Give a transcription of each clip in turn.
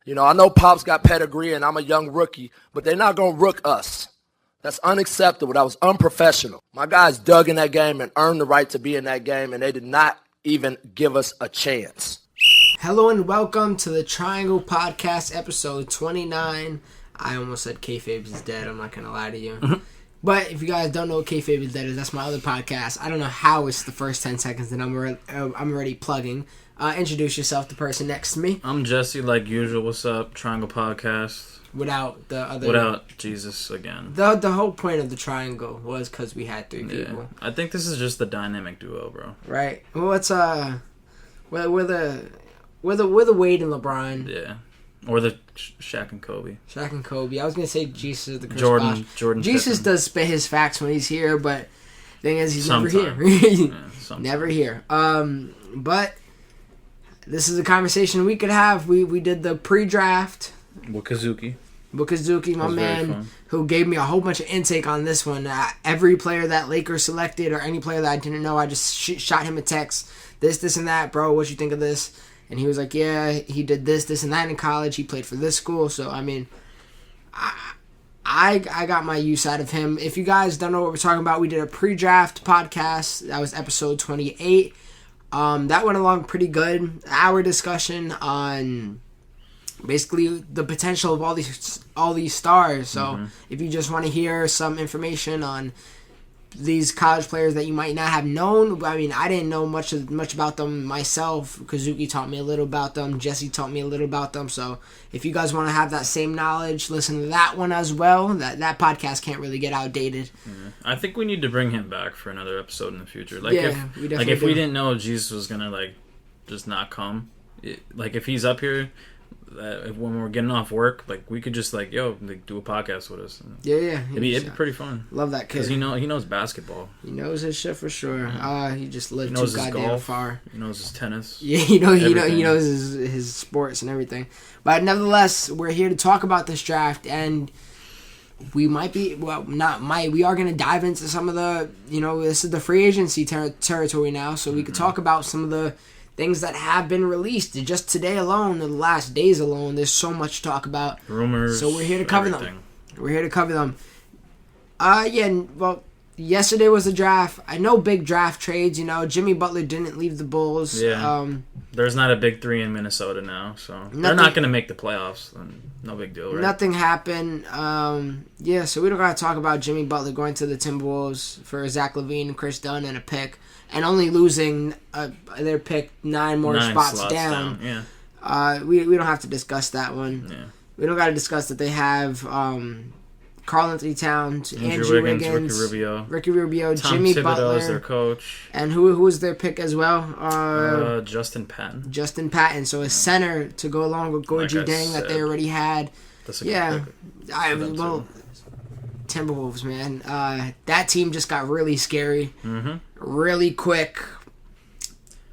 You know, I know Pop's got pedigree and I'm a young rookie, but they're not going to rook us. That's unacceptable. That was unprofessional. My guys dug in that game and earned the right to be in that game, and they did not even give us a chance. Hello and welcome to the Triangle Podcast, episode 29. I almost said Kayfabe is dead. I'm not going to lie to you. Mm-hmm. But if you guys don't know what Kayfabe is dead is, that's my other podcast. I don't know how it's the first 10 seconds that I'm already plugging. Introduce yourself, the person next to me. I'm Jesse, like usual. What's up? Triangle Podcast. Without the other... Without Jesus again. The whole point of the Triangle was because we had three people. I think this is just the dynamic duo, bro. Right. Well, it's we're the Wade and LeBron. Yeah. Or the Shaq and Kobe. Shaq and Kobe. I was gonna say Jesus is the Chris Jordan. Jesus Pippen. does spit his facts when he's here, but the thing is he's Sometime. never here. Yeah, never here. But this is a conversation we could have. We did the pre-draft. Wakazuki, my man, who gave me a whole bunch of intake on this one. Every player that Lakers selected or any player that I didn't know, I just shot him a text. This, and that, bro. What you think of this? And he was like, yeah, he did this, and that in college. He played for this school. So, I mean, I got my use out of him. If you guys don't know what we're talking about, we did a pre-draft podcast. That was episode 28. That went along pretty good. Our discussion on basically the potential of all these stars. So if you just want to hear some information on these college players that you might not have known, I mean, I didn't know much about them myself. Kazuki taught me a little about them. Jesse taught me a little about them. So if you guys want to have that same knowledge, listen to that one as well. That podcast can't really get outdated. I think we need to bring him back for another episode in the future. If we didn't know Jesus was gonna just not come, if he's up here. When we're getting off work, we could just do a podcast with us. It'd be pretty fun. Love that kid because he knows basketball. He knows his shit for sure. He just lived too goddamn golf. far. He knows his tennis. Yeah, he knows his sports and everything. But nevertheless, we're here to talk about this draft, and we might be we are going to dive into some of the this is the free agency territory now, so we could talk about some of the things that have been released. Just today alone, the last days alone, there's so much to talk about. Rumors. So we're here to cover them. Yesterday was the draft. I know big draft trades. Jimmy Butler didn't leave the Bulls. Yeah. There's not a big three in Minnesota now, so they're not going to make the playoffs. No big deal, right? Nothing happened. So we don't got to talk about Jimmy Butler going to the Timberwolves for Zach LaVine and Chris Dunn and a pick. And only losing their pick 9 more spots down. Yeah. We don't have to discuss that one. Yeah. We don't got to discuss that they have Karl-Anthony Towns, Andrew Wiggins, Ricky Rubio, Tom Jimmy Thibodeau Butler is their coach. And who was their pick as well? Justin Patton. So a center to go along with Gorgie Dang that they already had. That's a good pick. Timberwolves, man. That team just got really scary. Mm-hmm. Really quick.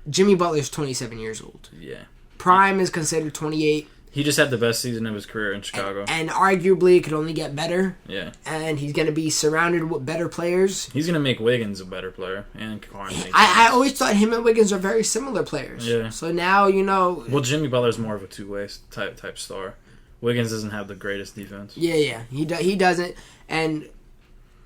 Jimmy Butler's 27 years old. Yeah. Prime is considered 28. He just had the best season of his career in Chicago. And arguably it could only get better. Yeah. And he's going to be surrounded with better players. He's going to make Wiggins a better player. And Karl-Anthony. I always thought him and Wiggins are very similar players. Yeah. So now, Well, Jimmy Butler's more of a two-way type star. Wiggins doesn't have the greatest defense. Yeah. He doesn't. And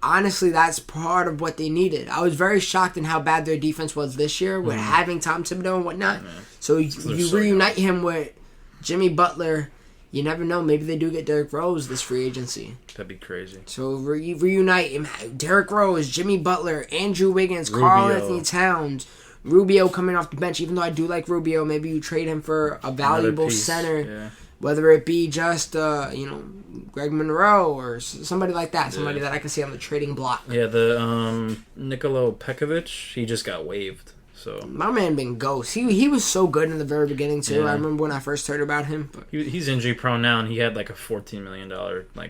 honestly, that's part of what they needed. I was very shocked in how bad their defense was this year with having Tom Thibodeau and whatnot. So you reunite him with Jimmy Butler. You never know. Maybe they do get Derrick Rose this free agency. That'd be crazy. So reunite him. Derrick Rose, Jimmy Butler, Andrew Wiggins, Karl-Anthony Towns, Rubio coming off the bench. Even though I do like Rubio, maybe you trade him for a valuable center. Yeah. Whether it be just, Greg Monroe or somebody like that. Somebody that I can see on the trading block. Yeah, the Nikola Pekovic, he just got waived. So my man been ghost. He was so good in the very beginning, too. Yeah. I remember when I first heard about him. But he's injury prone now, and he had a $14 million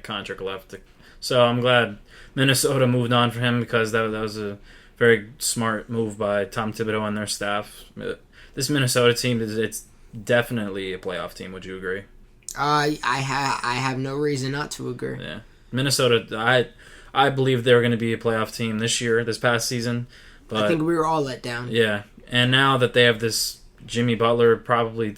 contract left. So I'm glad Minnesota moved on for him because that was a very smart move by Tom Thibodeau and their staff. This Minnesota team, it's definitely a playoff team. Would you agree? I have no reason not to agree. Yeah, Minnesota. I believe they were going to be a playoff team this past season. But I think we were all let down. Yeah, and now that they have this Jimmy Butler, probably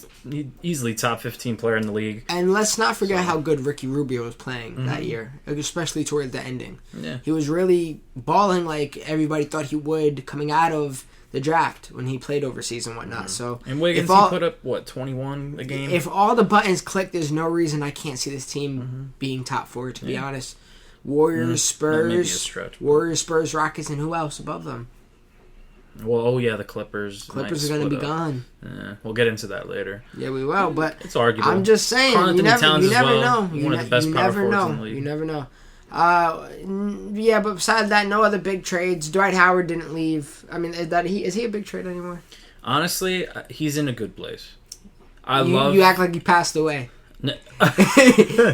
easily top 15 player in the league. And let's not forget how good Ricky Rubio was playing that year, especially toward the ending. Yeah. He was really balling like everybody thought he would coming out of the draft when he played overseas and whatnot. So And Wiggins, he put up, 21 a game? If all the buttons click, there's no reason I can't see this team being top 4, to be honest. Warriors, Spurs, Warriors, Spurs, Rockets, and who else above them? Well, the Clippers. Clippers are going to be gone. Yeah, we'll get into that later. Yeah, we will, but it's arguable. I'm just saying, you never know. One of the best power forwards in the league. You never know. Yeah, but besides that, no other big trades. Dwight Howard didn't leave. I mean, is he a big trade anymore? Honestly, he's in a good place. You act like he passed away.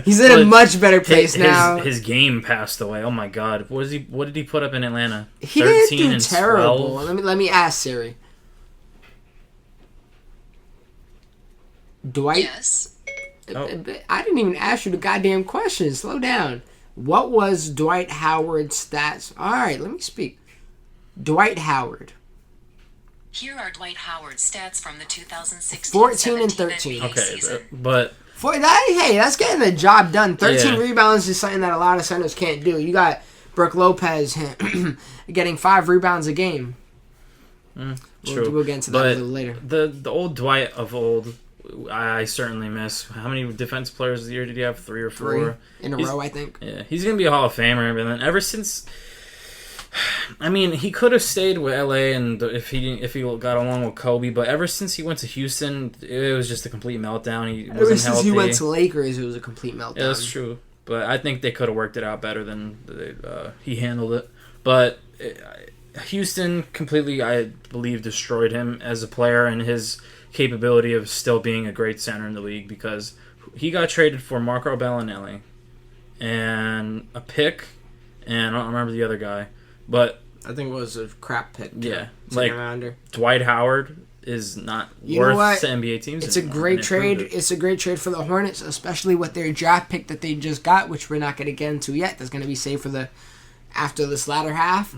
He's in a much better place now. His game passed away. Oh my God! What did he put up in Atlanta? He didn't do terrible. 12? Let me ask Siri. Dwight. Yes. I didn't even ask you the goddamn question. Slow down. What was Dwight Howard's stats? All right, let me speak. Dwight Howard. Here are Dwight Howard's stats from the 2016-17 14 and 13. NBA Okay, season. but that's getting the job done. 13 rebounds is something that a lot of centers can't do. You got Brook Lopez getting 5 rebounds a game. True. We'll get into that a little later. The old Dwight of old, I certainly miss. How many defense players of the year did he have? 3 or 4? 3 in a row, I think. Yeah, he's gonna be a Hall of Famer. But then ever since, I mean, he could have stayed with LA, and if he got along with Kobe, but ever since he went to Houston, it was just a complete meltdown. He wasn't Ever since healthy. he went to Lakers, it was a complete meltdown. Yeah, that's true. But I think they could have worked it out better than he handled it. But Houston completely, I believe, destroyed him as a player and his capability of still being a great center in the league, because he got traded for Marco Bellinelli and a pick, and I don't remember the other guy. But I think it was a crap pick. Yeah, like Dwight Howard is not worth the NBA teams. It's a great trade. It's a great trade for the Hornets, especially with their draft pick that they just got, which we're not going to get into yet. That's going to be saved for after this latter half.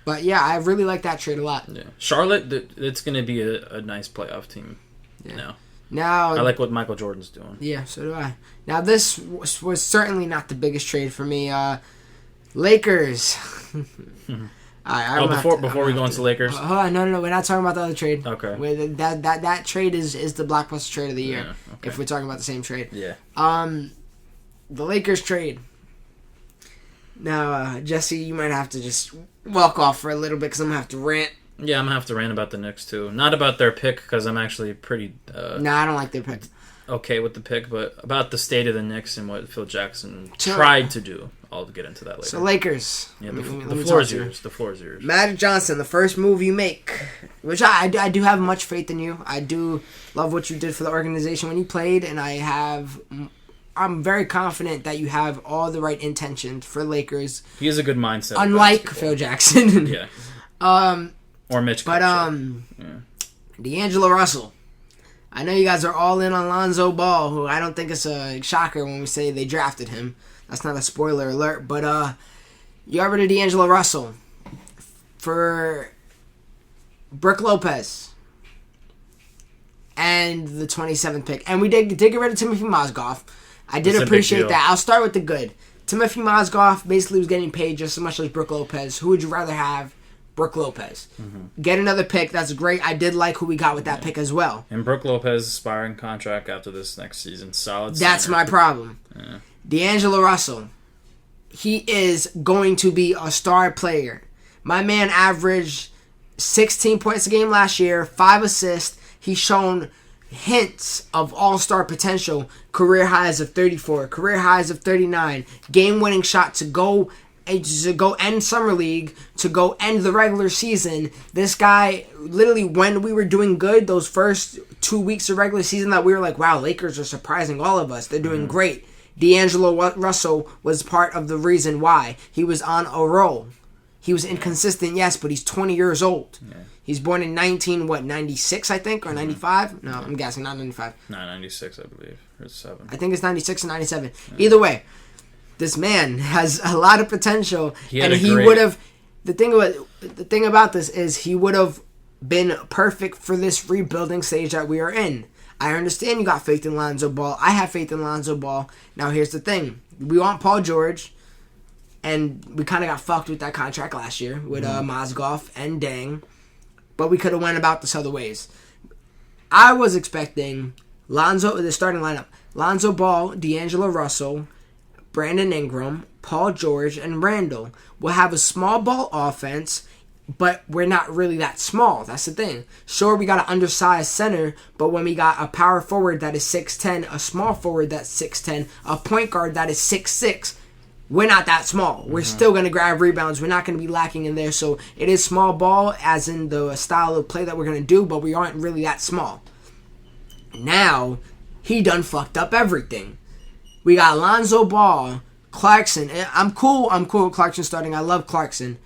But yeah, I really like that trade a lot. Yeah, Charlotte, it's going to be a nice playoff team. Yeah. Now I like what Michael Jordan's doing. Yeah, so do I. Now this was certainly not the biggest trade for me. Lakers. Before we go into Lakers. No, we're not talking about the other trade. Okay. That trade is the blockbuster trade of the year. Yeah, okay. If we're talking about the same trade. Yeah. The Lakers trade. Now, Jesse, you might have to just walk off for a little bit because I'm gonna have to rant. Yeah, I'm gonna have to rant about the Knicks too. Not about their pick, because I'm actually pretty. No, I don't like their pick. Okay with the pick, but about the state of the Knicks and what Phil Jackson tried to do. I'll get into that later. So Lakers. Yeah, the floor is yours. The floor is yours. Magic Johnson, the first move you make, which I do have much faith in you. I do love what you did for the organization when you played, and I'm very confident that you have all the right intentions for Lakers. He has a good mindset. Unlike Phil Jackson. Yeah. Or Mitch. But D'Angelo Russell. I know you guys are all in on Lonzo Ball, who I don't think it's a shocker when we say they drafted him. That's not a spoiler alert. But you got rid of D'Angelo Russell for Brook Lopez and the 27th pick. And we did get rid of Timothy Mozgov. I did appreciate that. I'll start with the good. Timothy Mozgov basically was getting paid just as much as Brook Lopez. Who would you rather have? Brook Lopez. Get another pick. That's great. I did like who we got with that pick as well. And Brook Lopez expiring contract after this next season. Solid. That's my problem. Yeah. D'Angelo Russell. He is going to be a star player. My man averaged 16 points a game last year, 5 assists. He's shown hints of all-star potential. Career highs of 34, career highs of 39, game-winning shot to go end Summer League, to go end the regular season. This guy, literally, when we were doing good, those first 2 weeks of regular season, that we were like, wow, Lakers are surprising all of us. They're doing great. D'Angelo Russell was part of the reason why. He was on a roll. He was inconsistent, yes, but he's 20 years old. Yeah. He's born in 96, I think, or 95? No, I'm guessing, not 95. No, 96, I believe, or 7. I think it's 96 and 97. Yeah. Either way, this man has a lot of potential, and he would have. The thing about this is he would have been perfect for this rebuilding stage that we are in. I understand you got faith in Lonzo Ball. I have faith in Lonzo Ball. Now here's the thing. We want Paul George, and we kind of got fucked with that contract last year with Mozgov and Deng, but we could have went about this other ways. I was expecting the starting lineup, Lonzo Ball, D'Angelo Russell, Brandon Ingram, Paul George, and Randall. We'll have a small ball offense, but we're not really that small. That's the thing. Sure, we got an undersized center, but when we got a power forward that is 6'10", a small forward that's 6'10", a point guard that is 6'6", we're not that small. We're still going to grab rebounds. We're not going to be lacking in there. So it is small ball as in the style of play that we're going to do, but we aren't really that small. Now, he done fucked up everything. We got Lonzo Ball, Clarkson. I'm cool with Clarkson starting. I love Clarkson.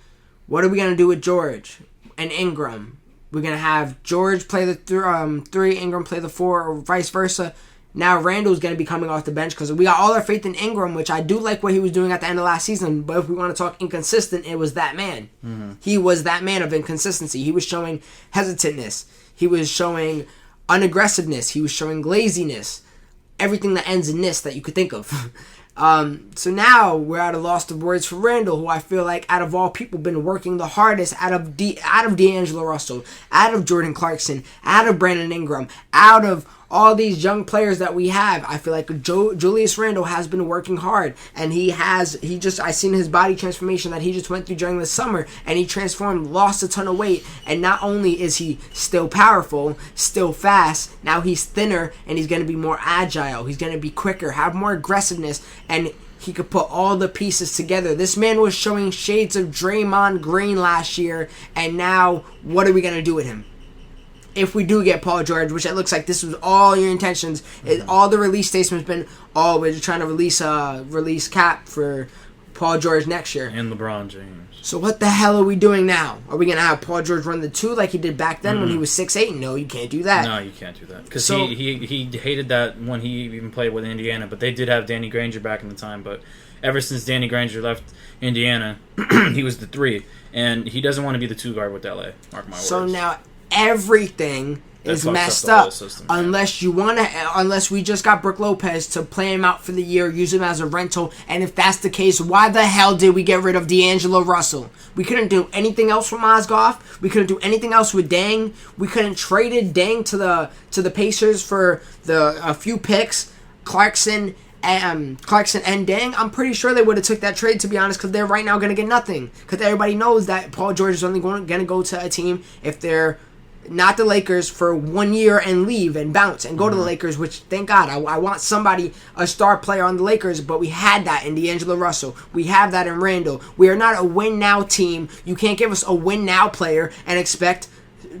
What are we going to do with George and Ingram? We're going to have George play the 3, Ingram play the 4, or vice versa. Now Randall's going to be coming off the bench because we got all our faith in Ingram, which I do like what he was doing at the end of last season. But if we want to talk inconsistent, it was that man. He was that man of inconsistency. He was showing hesitantness. He was showing unaggressiveness. He was showing laziness. Everything that ends in "ness" that you could think of. So now we're at a loss of words for Randall, who I feel like out of all people been working the hardest out of D'Angelo Russell, out of Jordan Clarkson, out of Brandon Ingram, out of all these young players that we have. I feel like Julius Randle has been working hard, and I seen his body transformation that he just went through during the summer, and he transformed, lost a ton of weight, and not only is he still powerful, still fast, now he's thinner, and he's going to be more agile, he's going to be quicker, have more aggressiveness, and he could put all the pieces together. This man was showing shades of Draymond Green last year, and now what are we going to do with him? If we do get Paul George, which it looks like this was all your intentions, all the release statements been, we're just trying to release cap for Paul George next year. And LeBron James. So what the hell are we doing now? Are we going to have Paul George run the 2 like he did back then when he was 6'8"? No, you can't do that. No, you can't do that. Because he hated that when he even played with Indiana, but they did have Danny Granger back in the time, but ever since Danny Granger left Indiana, he was the 3, and he doesn't want to be the 2 guard with LA. Mark my words. So now everything is messed up unless we just got Brook Lopez to play him out for the year, use him as a rental. And if that's the case, why the hell did we get rid of D'Angelo Russell? We couldn't do anything else with Mozgov. We couldn't do anything else with Deng. We couldn't traded Deng to the Pacers for a few picks, Clarkson and Deng. I'm pretty sure they would have took that trade, to be honest, because they're right now going to get nothing. Because everybody knows that Paul George is only going to go to a team if they're not the Lakers for 1 year and leave and bounce and go to the Lakers, which, thank God, I want somebody, a star player on the Lakers, but we had that in D'Angelo Russell. We have that in Randall. We are not a win-now team. You can't give us a win-now player and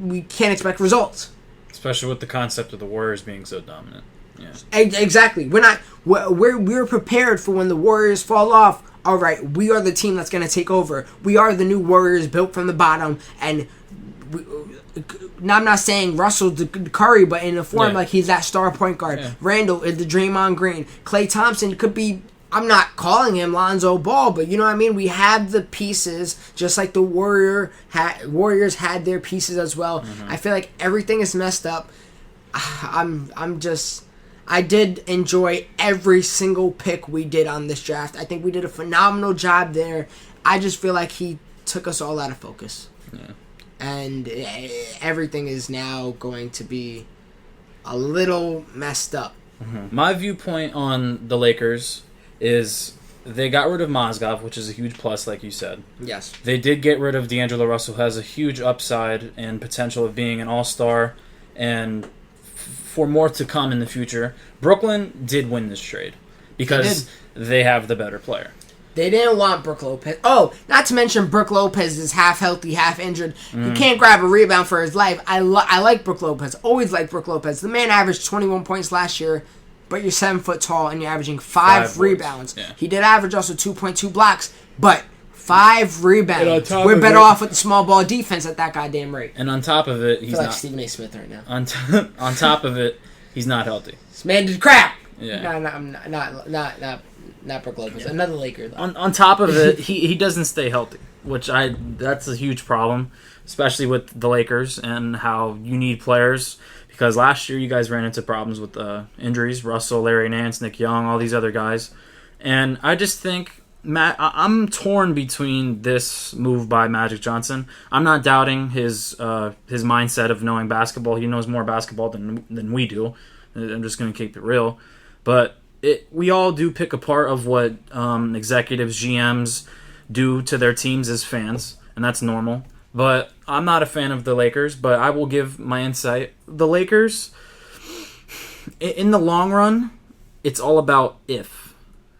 we can't expect results. Especially with the concept of the Warriors being so dominant. Yeah. Exactly. We're prepared for when the Warriors fall off. All right, we are the team that's going to take over. We are the new Warriors built from the bottom, and now I'm not saying Russell Curry, but in the form like he's that star point guard. Yeah. Randall is the Draymond Green. Klay Thompson could be, I'm not calling him Lonzo Ball, but you know what I mean? We have the pieces, just like the Warriors had their pieces as well. I feel like everything is messed up. I did enjoy every single pick we did on this draft. I think we did a phenomenal job there. I just feel like he took us all out of focus. Yeah. And everything is now going to be a little messed up. My viewpoint on the Lakers is they got rid of Mozgov, which is a huge plus, like you said. Yes. They did get rid of D'Angelo Russell, who has a huge upside and potential of being an all-star and for more to come in the future. Brooklyn did win this trade because they have the better player. They didn't want Brook Lopez. Oh, not to mention Brook Lopez is half healthy, half injured. You can't grab a rebound for his life. I like Brook Lopez. Always liked Brook Lopez. The man averaged 21 points last year, but you're 7 foot tall and you're averaging 5 rebounds. Yeah. He did average also 2.2 blocks, but 5 rebounds. We're better off with the small ball defense at that goddamn rate. And on top of it, he's I feel like Stephen A. Smith right now. On top of it, he's not healthy. This man did crap. Yeah. Not Brook Lopez. Yeah. Another Laker, though. On top of it, he doesn't stay healthy. that's a huge problem, especially with the Lakers and how you need players. Because last year you guys ran into problems with injuries. Russell, Larry Nance, Nick Young, all these other guys. And I just think, I'm torn between this move by Magic Johnson. I'm not doubting his mindset of knowing basketball. He knows more basketball than we do. I'm just going to keep it real. But we all do pick apart of what executives, GMs do to their teams as fans, and that's normal. But I'm not a fan of the Lakers, but I will give my insight. The Lakers, in the long run, it's all about if.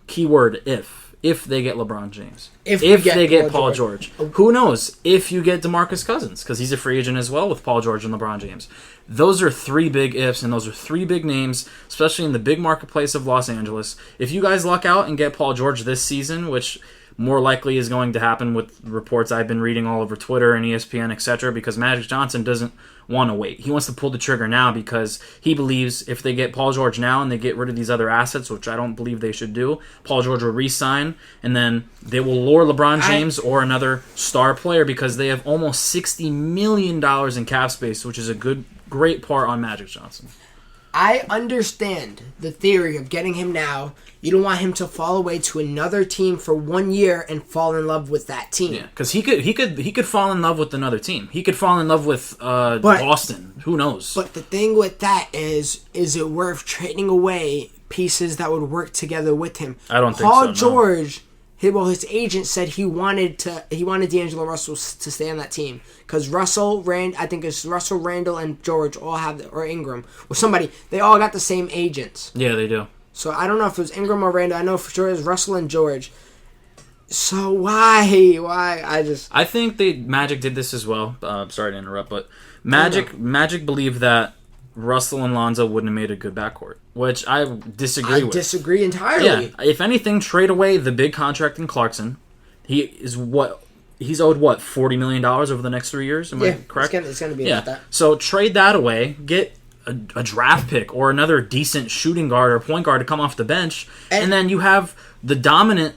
Keyword if. If they get LeBron James. If they get Paul George. Who knows? If you get DeMarcus Cousins, because he's a free agent as well with Paul George and LeBron James. Those are 3 big ifs, and those are 3 big names, especially in the big marketplace of Los Angeles. If you guys luck out and get Paul George this season, which more likely is going to happen with reports I've been reading all over Twitter and ESPN, etc., because Magic Johnson doesn't want to wait. He wants to pull the trigger now because he believes if they get Paul George now and they get rid of these other assets, which I don't believe they should do, Paul George will re-sign, and then they will lure LeBron James or another star player because they have almost $60 million in cap space, which is a great part on Magic Johnson. I understand the theory of getting him now. You don't want him to fall away to another team for 1 year and fall in love with that team. Yeah, because he could fall in love with another team. He could fall in love with Boston. Who knows? But the thing with that is it worth trading away pieces that would work together with him? I don't think so. Paul George, his agent said he wanted D'Angelo Russell to stay on that team because I think it's Russell, Randall, and George all have, or Ingram or somebody. They all got the same agents. Yeah, they do. So I don't know if it was Ingram or Randall. I know for sure it was Russell and George. So why? I think Magic did this as well. Sorry to interrupt, but Magic believed that Russell and Lonzo wouldn't have made a good backcourt, which I disagree with. I disagree entirely. Yeah, if anything, trade away the big contract in Clarkson. He's owed $40 million over the next 3 years. Am I correct? It's going to be about that. So trade that away. Get a draft pick or another decent shooting guard or point guard to come off the bench, and then you have the dominant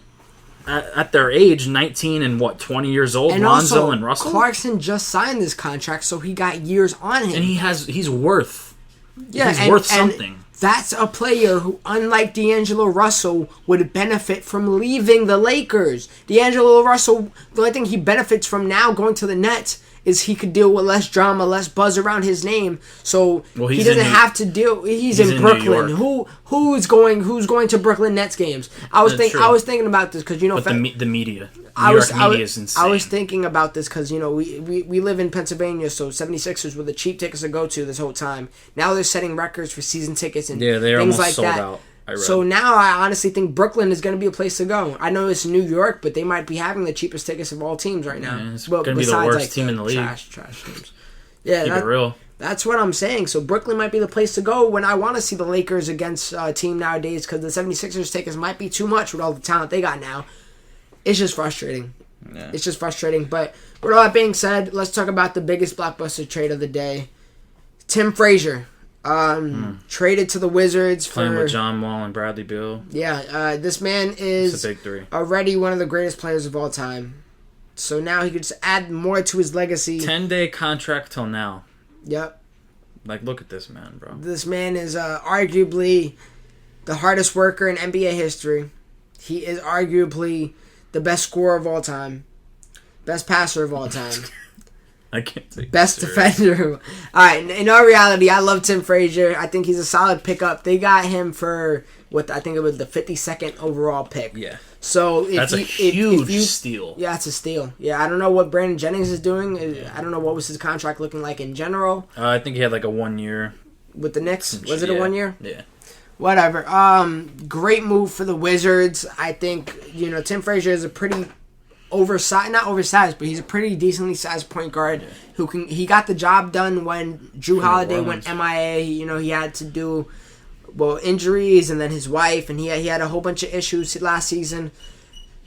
at their age, 19 and 20 years old, and Lonzo and Russell. Clarkson just signed this contract, so he got years on him, and he's worth something. And that's a player who, unlike D'Angelo Russell, would benefit from leaving the Lakers. D'Angelo Russell, the only thing he benefits from now going to the Nets is he could deal with less drama, less buzz around his name. So he doesn't have to deal. He's in Brooklyn. Who's going to Brooklyn Nets games? I was thinking about this because the media. New York media is insane. I was thinking about this because we live in Pennsylvania, so 76ers were the cheap tickets to go to this whole time. Now they're setting records for season tickets and they're things almost like sold that. Out. So now I honestly think Brooklyn is going to be a place to go. I know it's New York, but they might be having the cheapest tickets of all teams right now. Yeah, it's going to be the worst team in the league. Trash teams. Yeah, keep it real. That's what I'm saying. So Brooklyn might be the place to go when I want to see the Lakers against a team nowadays because the 76ers tickets might be too much with all the talent they got now. It's just frustrating. Yeah. It's just frustrating. But with all that being said, let's talk about the biggest blockbuster trade of the day. Tim Frazier. Traded to the Wizards playing with John Wall and Bradley Beal. Yeah, this man is a big three. Already one of the greatest players of all time. So now he could just add more to his legacy. 10-day contract till now. Yep. Look at this man, bro. This man is arguably the hardest worker in NBA history. He is arguably the best scorer of all time. Best passer of all time. I can't take best defender. All right, in all reality, I love Tim Frazier. I think he's a solid pickup. They got him for I think it was the 52nd overall pick. Yeah. So that's a huge steal. Yeah, it's a steal. Yeah, I don't know what Brandon Jennings is doing. Yeah. I don't know what was his contract looking like in general. I think he had a 1 year with the Knicks. Was it a 1 year? Yeah. Whatever. Great move for the Wizards. I think Tim Frazier is a pretty not oversized, but he's a pretty decently sized point guard he got the job done when Drew Holiday went MIA. He had to do injuries and then his wife, and he had a whole bunch of issues last season.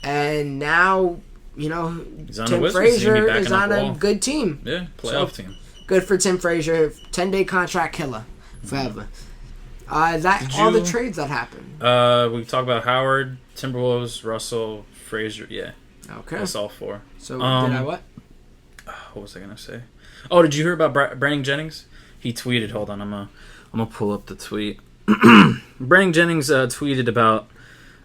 And now, Tim Frazier is on a good team. Yeah, playoff team. Good for Tim Frazier. 10-day contract killer forever. All the trades that happened. We talked about Howard, Timberwolves, Russell, Frazier. Yeah. Okay. That's all 4. So did I what? What was I gonna say? Oh, did you hear about Brandon Jennings? He tweeted. Hold on, I'm gonna pull up the tweet. Brandon Jennings tweeted about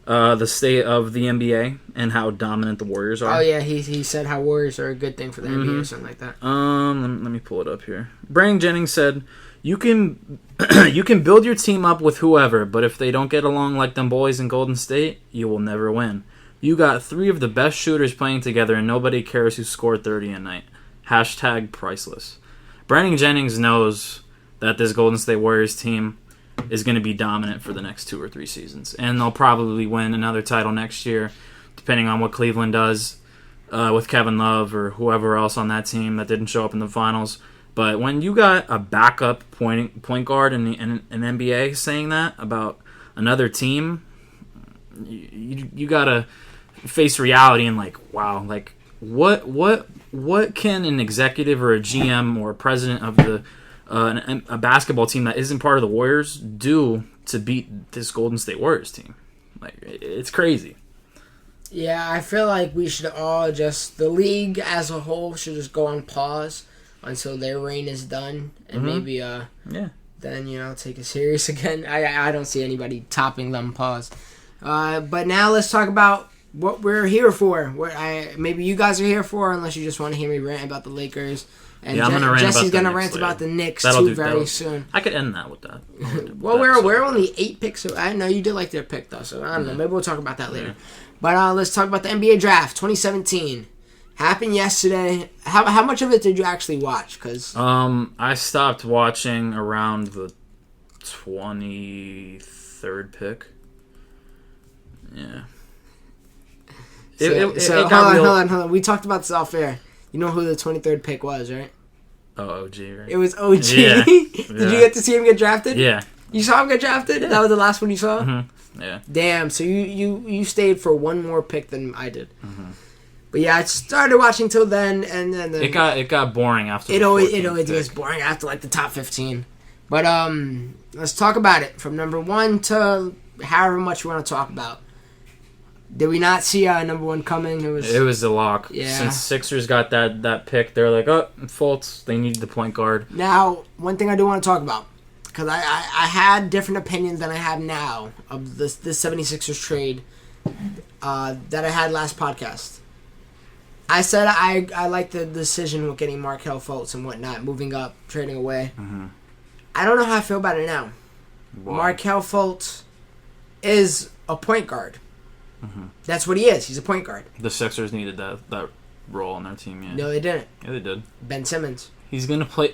the state of the NBA and how dominant the Warriors are. Oh yeah, he said how Warriors are a good thing for the NBA or something like that. Let me pull it up here. Brandon Jennings said, "You can you can build your team up with whoever, but if they don't get along like them boys in Golden State, you will never win. You got 3 of the best shooters playing together, and nobody cares who scored 30 a night. Hashtag priceless." Brandon Jennings knows that this Golden State Warriors team is going to be dominant for the next 2 or 3 seasons. And they'll probably win another title next year, depending on what Cleveland does with Kevin Love or whoever else on that team that didn't show up in the finals. But when you got a backup point guard in an NBA saying that about another team, you got to face reality and like, wow, like what can an executive or a GM or a president of a basketball team that isn't part of the Warriors do to beat this Golden State Warriors team? Like, it's crazy. Yeah, I feel like we should all the league as a whole should just go on pause until their reign is done, and maybe then take it serious again. I don't see anybody topping them. Pause. But now let's talk about what we're here for. Maybe you guys are here for, unless you just want to hear me rant about the Lakers. And I'm gonna rant Jesse's about gonna the rant Knicks about the Knicks that'll soon. I could end that with that. Well, we're only 8 picks. So I know you did like their pick though, so I don't know. Maybe we'll talk about that later. But let's talk about the NBA draft 2017. Happened yesterday. How much of it did you actually watch? Cause I stopped watching around the 23rd pick. Yeah. So hold on. We talked about this off air. You know who the 23rd pick was, right? Oh, OG, right? It was OG. Yeah. Did you get to see him get drafted? Yeah. You saw him get drafted? Yeah. That was the last one you saw? Mm-hmm. Yeah. Damn, so you stayed for one more pick than I did. Mm-hmm. But yeah, I started watching till then, and then it got boring after. It always gets boring after like the top 15. But let's talk about it from number 1 to however much we want to talk about. Did we not see number 1 coming? It was a lock. Yeah. Since Sixers got that pick, they're like, oh, Fultz, they need the point guard. Now, one thing I do want to talk about, because I had different opinions than I have now of this 76ers trade that I had last podcast. I said I like the decision with getting Markelle Fultz and whatnot, moving up, trading away. Mm-hmm. I don't know how I feel about it now. Wow. Markelle Fultz is a point guard. Mm-hmm. That's what he is. He's a point guard. The Sixers needed that role on their team, yeah. No, they didn't. Yeah, they did. Ben Simmons. He's going to play...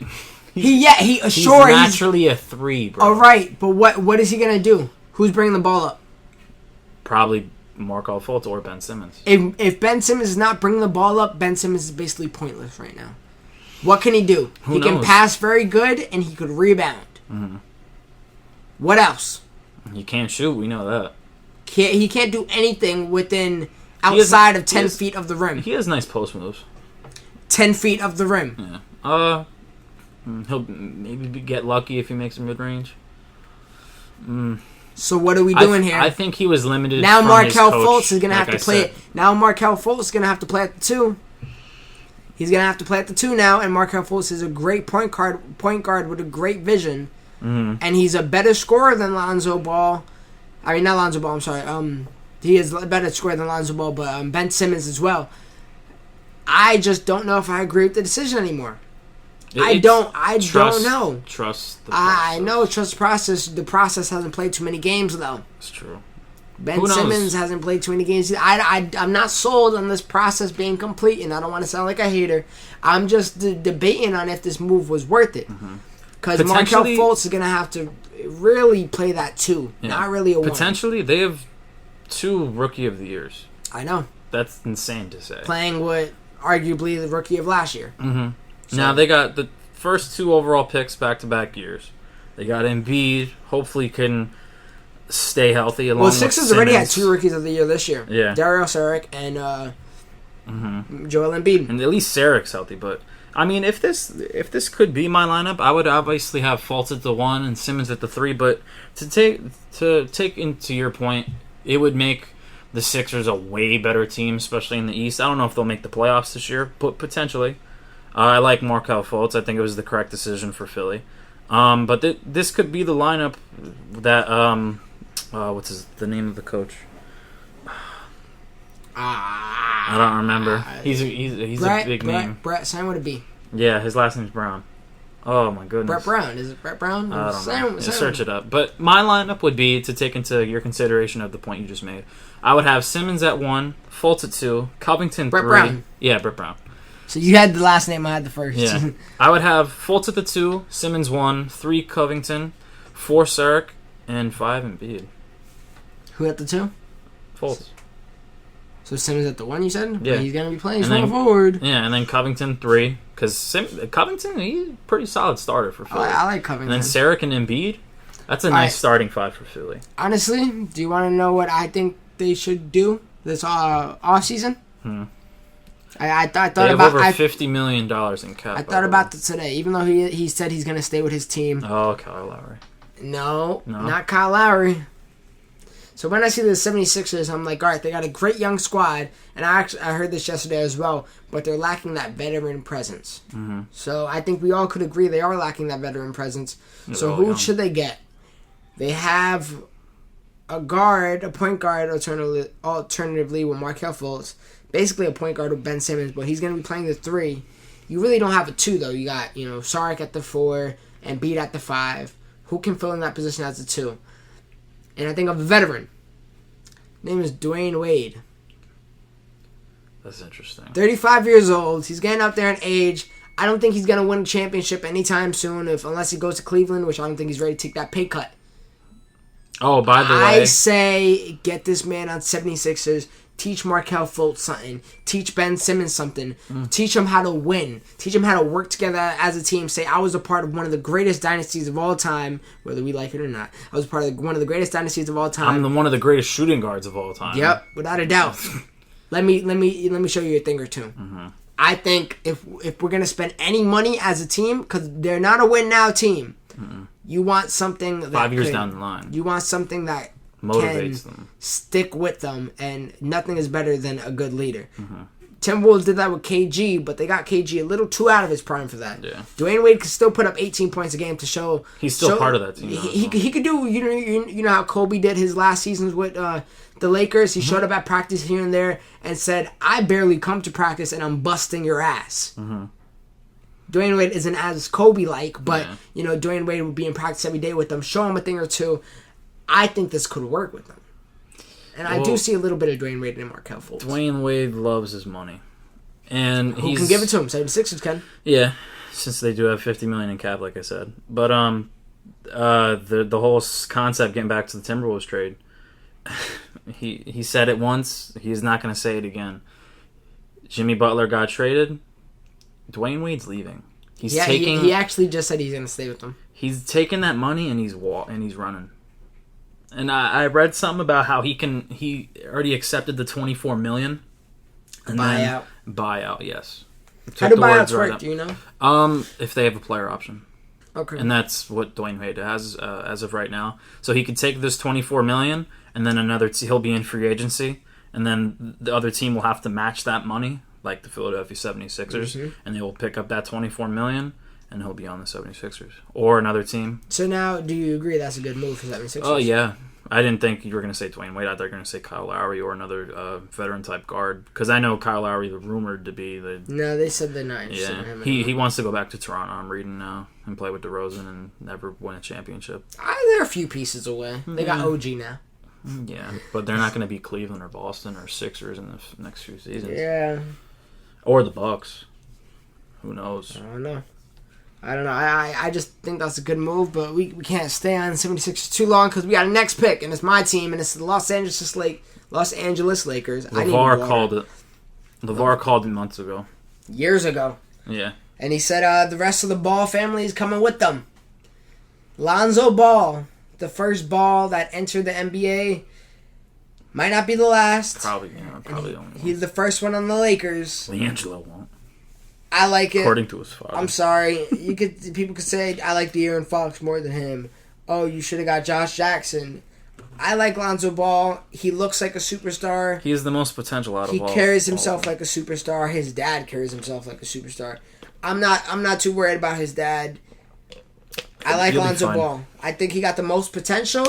He's naturally a 3, bro. All right, but what is he going to do? Who's bringing the ball up? Probably Markelle Fultz or Ben Simmons. If Ben Simmons is not bringing the ball up, Ben Simmons is basically pointless right now. What can he do? He knows? Can pass very good, and he could rebound. Mm-hmm. What else? He can't shoot. We know that. He can't do anything outside of 10 feet of the rim. He has nice post moves. 10 feet of the rim. Yeah. He'll maybe get lucky if he makes a mid-range. So what are we doing here? I think he was limited. Now from Markelle his coach, Fultz is going to have to play it. Now Markelle Fultz is going to have to play at the 2. He's going to have to play at the 2 now, and Markelle Fultz is a great point guard with a great vision. Mm-hmm. And he's a better scorer than Lonzo Ball. I mean, not Lonzo Ball, I'm sorry. He is a better scorer than Lonzo Ball, but Ben Simmons as well. I just don't know if I agree with the decision anymore. I don't know. Trust the process. I know, trust the process. The process hasn't played too many games, though. It's true. Ben Simmons hasn't played too many games. I'm not sold on this process being complete, and I don't want to sound like a hater. I'm just debating on if this move was worth it. Because Markelle Fultz is going to have to really play that 2, not really a 1. Potentially, they have 2 Rookie of the Years. I know. That's insane to say. Playing with arguably the Rookie of last year. Mm-hmm. So. Now, they got the first 2 overall picks back-to-back years. They got Embiid, hopefully can stay healthy along with Sixers Simmons. already had 2 Rookies of the Year this year. Yeah. Dario Saric and Joel Embiid. And at least Saric's healthy, but... I mean, if this could be my lineup, I would obviously have Fultz at the 1 and Simmons at the 3. But to take into your point, it would make The Sixers are a way better team, especially in the East. I don't know if they'll make the playoffs this year, but potentially. I like Markelle Fultz. I think it was the correct decision for Philly. But this could be the lineup that what's the name of the coach? I don't remember. He's a big name. Brett, sign with a B. Yeah, his last name's Brown. Oh my goodness. Brett Brown. Is it Brett Brown? I don't know. Search it up. But my lineup would be, to take into your consideration of the point you just made, I would have Simmons at 1, Fultz at 2, Covington 3. Brett Brown. Yeah, Brett Brown. So you had the last name, I had the first. Yeah. I would have Fultz at the 2, Simmons 1, 3 Covington, 4 Saric, and 5 Embiid. Who at the 2? Fultz. So Simmons at the 1, you said? Yeah. But he's going to be playing small forward. Yeah, and then Covington 3. Because Covington, he's a pretty solid starter for Philly. I like Covington. And then Saric and Embiid, that's a nice starting 5 for Philly. Honestly, do you want to know what I think they should do this off season? I thought they have about over $50 million in cap. I thought about this today. Even though he said he's going to stay with his team. Oh, Kyle Lowry. No, not Kyle Lowry. So when I see the 76ers, I'm like, all right, they got a great young squad, and I heard this yesterday as well, but they're lacking that veteran presence. Mm-hmm. So I think we all could agree they are lacking that veteran presence. So who should they get? They have a point guard, alternatively with Markelle Fultz. Basically a point guard with Ben Simmons, but he's going to be playing the 3. You really don't have a 2, though. You got, Saric at the 4 and Embiid at the 5. Who can fill in that position as a 2? And I think of a veteran. Name is Dwayne Wade. That's interesting. 35 years old. He's getting up there in age. I don't think he's going to win a championship anytime soon, unless he goes to Cleveland, which I don't think he's ready to take that pay cut. Oh, by the way, I say get this man on 76ers. Teach Markelle Fultz something. Teach Ben Simmons something. Teach him how to win. Teach him how to work together as a team. Say, I was a part of one of the greatest dynasties of all time, whether we like it or not. I was part of one of the greatest dynasties of all time. I'm one of the greatest shooting guards of all time. Yep, without a doubt. let me show you a thing or two. Mm-hmm. I think if we're gonna spend any money as a team, because they're not a win now team, you want something that 5 years down the line. You want something that motivates them, stick with them, and nothing is better than a good leader. Mm-hmm. Timberwolves did that with KG, but they got KG a little too out of his prime for that. Yeah. Dwayne Wade could still put up 18 points a game to show he's still part of that team. He could do you know how Kobe did his last seasons with the Lakers. He showed up at practice here and there and said, "I barely come to practice and I'm busting your ass." Mm-hmm. Dwayne Wade isn't as Kobe-like, but Dwayne Wade would be in practice every day with them, show him a thing or two. I think this could work with them. And I do see a little bit of Dwayne Wade and Markelle Fultz. Dwayne Wade loves his money. And who can give it to him? 76ers can. Yeah, since they do have $50 million in cap, like I said. But the whole concept, getting back to the Timberwolves trade, he said it once, he's not going to say it again. Jimmy Butler got traded. Dwayne Wade's leaving. He actually just said he's going to stay with them. He's taking that money and he's running. And I read something about how he already accepted the $24 million. And buyout, yes. How do buyouts work? Do you know? If they have a player option. Okay. And that's what Dwayne Wade has as of right now. So he could take this $24 million, and then he'll be in free agency, and then the other team will have to match that money, like the Philadelphia 76ers, and they will pick up that $24 million. And he'll be on the 76ers. Or another team. So now, do you agree that's a good move for 76ers? Oh, yeah. I didn't think you were going to say Dwayne Wade. I thought you were going to say Kyle Lowry or another veteran-type guard. Because I know Kyle Lowry is rumored to be the... No, they said they're not interested in him. He wants to go back to Toronto, I'm reading now, and play with DeRozan and never win a championship. They're a few pieces away. They got OG now. Yeah, but they're not going to be Cleveland or Boston or Sixers in the next few seasons. Yeah. Or the Bucks. Who knows? I don't know. I just think that's a good move, but we can't stay on 76ers too long because we got a next pick, and it's my team, and it's the Los Angeles Lakers. LeVar called it. LeVar called it months ago. Years ago. Yeah. And he said the rest of the Ball family is coming with them. Lonzo Ball, the first Ball that entered the NBA, might not be the last. Probably only. He's the first one on the Lakers. LiAngelo won't. I like it. According to his father. I'm sorry. People could say I like De'Aaron Fox more than him. Oh, you should have got Josh Jackson. I like Lonzo Ball. He looks like a superstar. He has the most potential out of all. He carries himself like a superstar. His dad carries himself like a superstar. I'm not too worried about his dad. I like Lonzo Ball. I think he got the most potential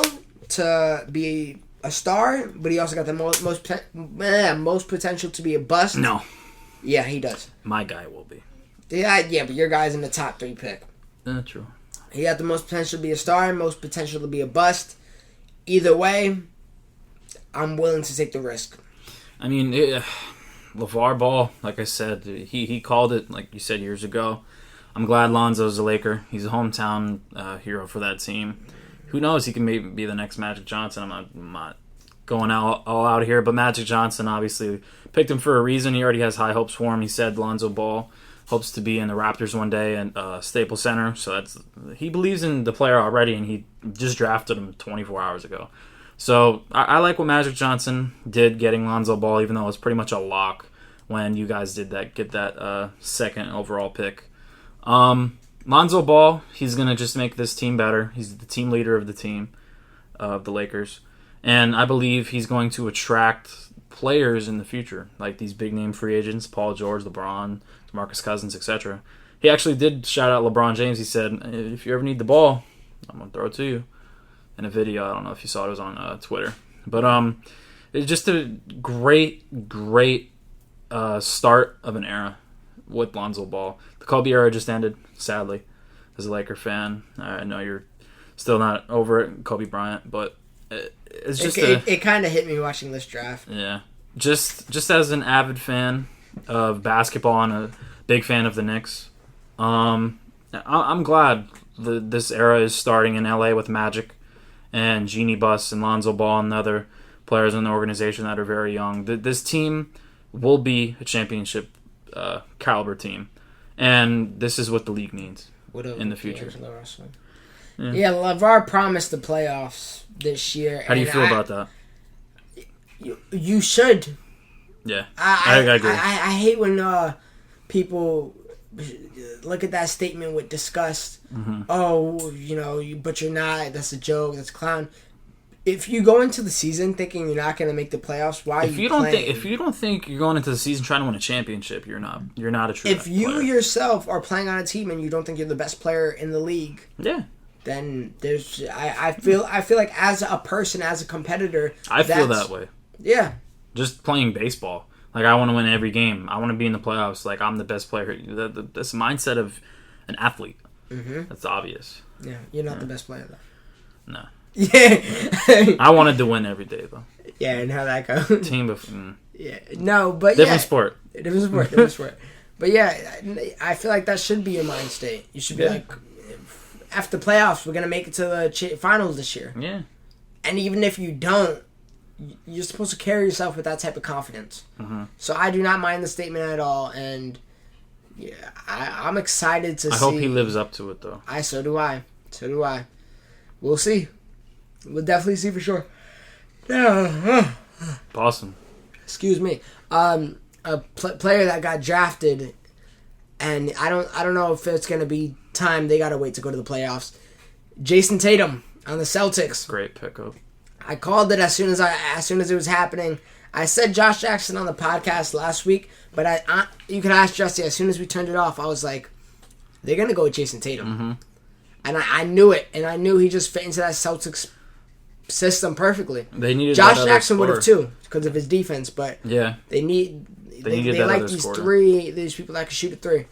to be a star, but he also got the most potential to be a bust. No. Yeah, he does. My guy will be. Yeah, but your guy's in the top 3 pick. True. He got the most potential to be a star, most potential to be a bust. Either way, I'm willing to take the risk. I mean, LeVar Ball, like I said, he called it, like you said, years ago. I'm glad Lonzo's a Laker. He's a hometown hero for that team. Who knows? He can maybe be the next Magic Johnson. I'm not going all out here, but Magic Johnson obviously picked him for a reason. He already has high hopes for him. He said Lonzo Ball hopes to be in the Raptors one day and Staples Center. So he believes in the player already, and he just drafted him 24 hours ago. So I like what Magic Johnson did getting Lonzo Ball, even though it was pretty much a lock when you guys did get that second overall pick. Lonzo Ball, he's going to just make this team better. He's the team leader of the team, of the Lakers. And I believe he's going to attract players in the future, like these big-name free agents, Paul George, LeBron, DeMarcus Cousins, etc. He actually did shout out LeBron James. He said, if you ever need the ball, I'm going to throw it to you. In a video, I don't know if you saw it, it was on Twitter. But it's just a great start of an era with Lonzo Ball. The Kobe era just ended, sadly, as a Laker fan. I know you're still not over it, Kobe Bryant, but it's just it kind of hit me watching this draft. Yeah, just as an avid fan of basketball and a big fan of the Knicks, I'm glad this era is starting in LA with Magic and Jeannie Buss and Lonzo Ball and other players in the organization that are very young. This team will be a championship caliber team, and this is what the league needs in the future. Yeah, LeVar promised the playoffs this year. How do you feel about that? You should. Yeah, I agree. I hate when people look at that statement with disgust. Mm-hmm. Oh, but you're not. That's a joke. That's a clown. If you go into the season thinking you're not going to make the playoffs, why are you playing? If you don't think you're going into the season trying to win a championship, you're not a true If you player. Yourself are playing on a team and you don't think you're the best player in the league, yeah, then there's I feel like as a person, as a competitor, I feel that way. Yeah. Just playing baseball. Like, I want to win every game. I want to be in the playoffs. Like, I'm the best player. That's the mindset of an athlete. Mm-hmm. That's obvious. Yeah, you're not the best player, though. No. Yeah. I wanted to win every day, though. Yeah, and how that goes. Team of... Yeah. No, but Different sport. Different sport. But yeah, I feel like that should be your mind state. You should be like, after the playoffs, we're going to make it to the finals this year. Yeah. And even if you don't, you're supposed to carry yourself with that type of confidence. Mm-hmm. So I do not mind the statement at all, and yeah, I'm excited to see. I hope he lives up to it, though. So do I. We'll see. We'll definitely see for sure. Awesome. Excuse me. A player that got drafted, and I don't know if it's gonna be time. They gotta wait to go to the playoffs. Jason Tatum on the Celtics. Great pickup. I called it as soon as it was happening. I said Josh Jackson on the podcast last week, but you can ask Jesse. As soon as we turned it off, I was like, they're gonna go with Jason Tatum, mm-hmm. and I knew it, and I knew he just fit into that Celtics system perfectly. They needed Josh that Jackson would scorer. have too because of his defense, but yeah, they like these people that can shoot a three,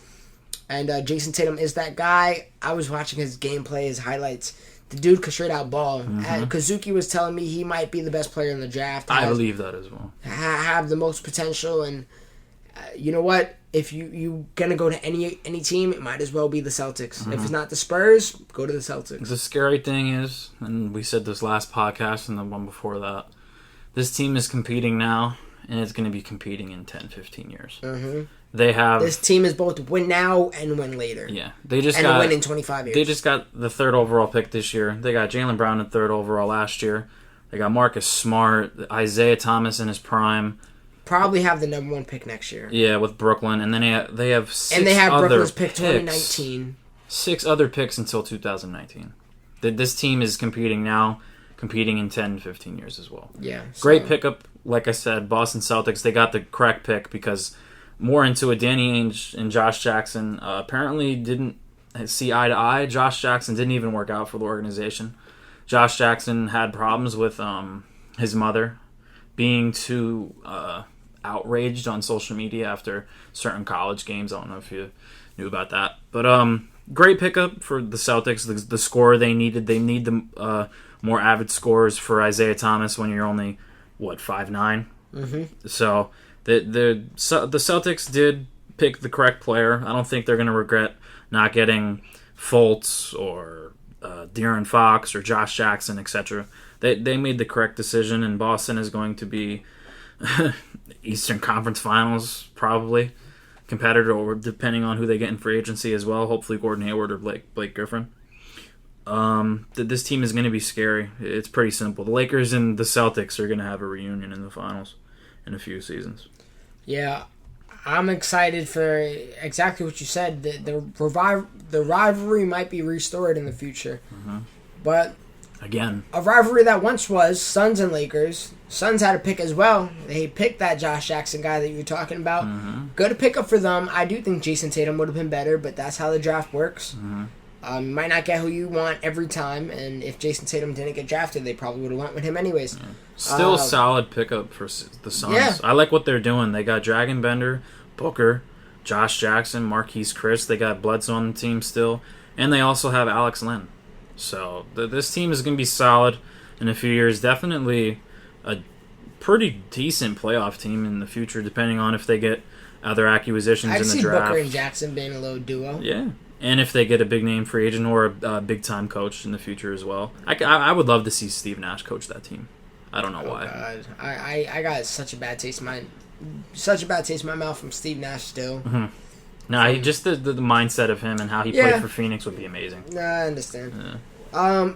and Jason Tatum is that guy. I was watching his gameplay, his highlights. The dude could straight out ball. Mm-hmm. Kazuki was telling me he might be the best player in the draft. I believe that as well. Have the most potential, and you know what? If you gonna go to any team, it might as well be the Celtics. Mm-hmm. If it's not the Spurs, go to the Celtics. The scary thing is, and we said this last podcast and the one before that, this team is competing now, and it's going to be competing in 10, 15 years. Mm-hmm. They have... This team is both win now and win later. Yeah. They just and win in 25 years. They just got the third overall pick this year. They got Jaylen Brown in third overall last year. They got Marcus Smart, Isaiah Thomas in his prime. Probably have the number one pick next year. Yeah, with Brooklyn. And then they have six And they have other Brooklyn's pick picks. 2019. 6 other picks until 2019. This team is competing now. competing in 10, 15 years as well. Yeah. Great pickup. Like I said, Boston Celtics, they got the correct pick because more into it, Danny Ainge and Josh Jackson apparently didn't see eye to eye. Josh Jackson didn't even work out for the organization. Josh Jackson had problems with his mother being too outraged on social media after certain college games. I don't know if you knew about that. But great pickup for the Celtics. The scorer they needed. They need the more avid scorers for Isaiah Thomas when you're only, 5'9"? Mm-hmm. So the Celtics did pick the correct player. I don't think they're going to regret not getting Fultz or De'Aaron Fox or Josh Jackson, etc. They made the correct decision, and Boston is going to be Eastern Conference Finals probably competitor, or depending on who they get in free agency as well. Hopefully Gordon Hayward or Blake Griffin. This team is going to be scary. It's pretty simple. The Lakers and the Celtics are going to have a reunion in the finals in a few seasons. Yeah, I'm excited for exactly what you said. The rivalry might be restored in the future. Mm-hmm. But again, a rivalry that once was Suns and Lakers. Suns had a pick as well. They picked that Josh Jackson guy that you were talking about. Mm-hmm. Good pickup for them. I do think Jason Tatum would have been better, but that's how the draft works. Mm-hmm. You might not get who you want every time, and if Jason Tatum didn't get drafted, they probably would have went with him anyways. Yeah. Still solid pickup for the Suns. Yeah. I like what they're doing. They got Dragon Bender, Booker, Josh Jackson, Marquise Chris. They got Bledsoe on the team still, and they also have Alex Len. So this team is going to be solid in a few years. Definitely a pretty decent playoff team in the future, depending on if they get other acquisitions in the draft. I see Booker and Jackson being a little duo. Yeah. And if they get a big-name free agent or a big-time coach in the future as well. I would love to see Steve Nash coach that team. I don't know why. God. I got such a bad taste in my mouth from Steve Nash still. Mm-hmm. No, just the mindset of him and how he played for Phoenix would be amazing. No, I understand. Yeah.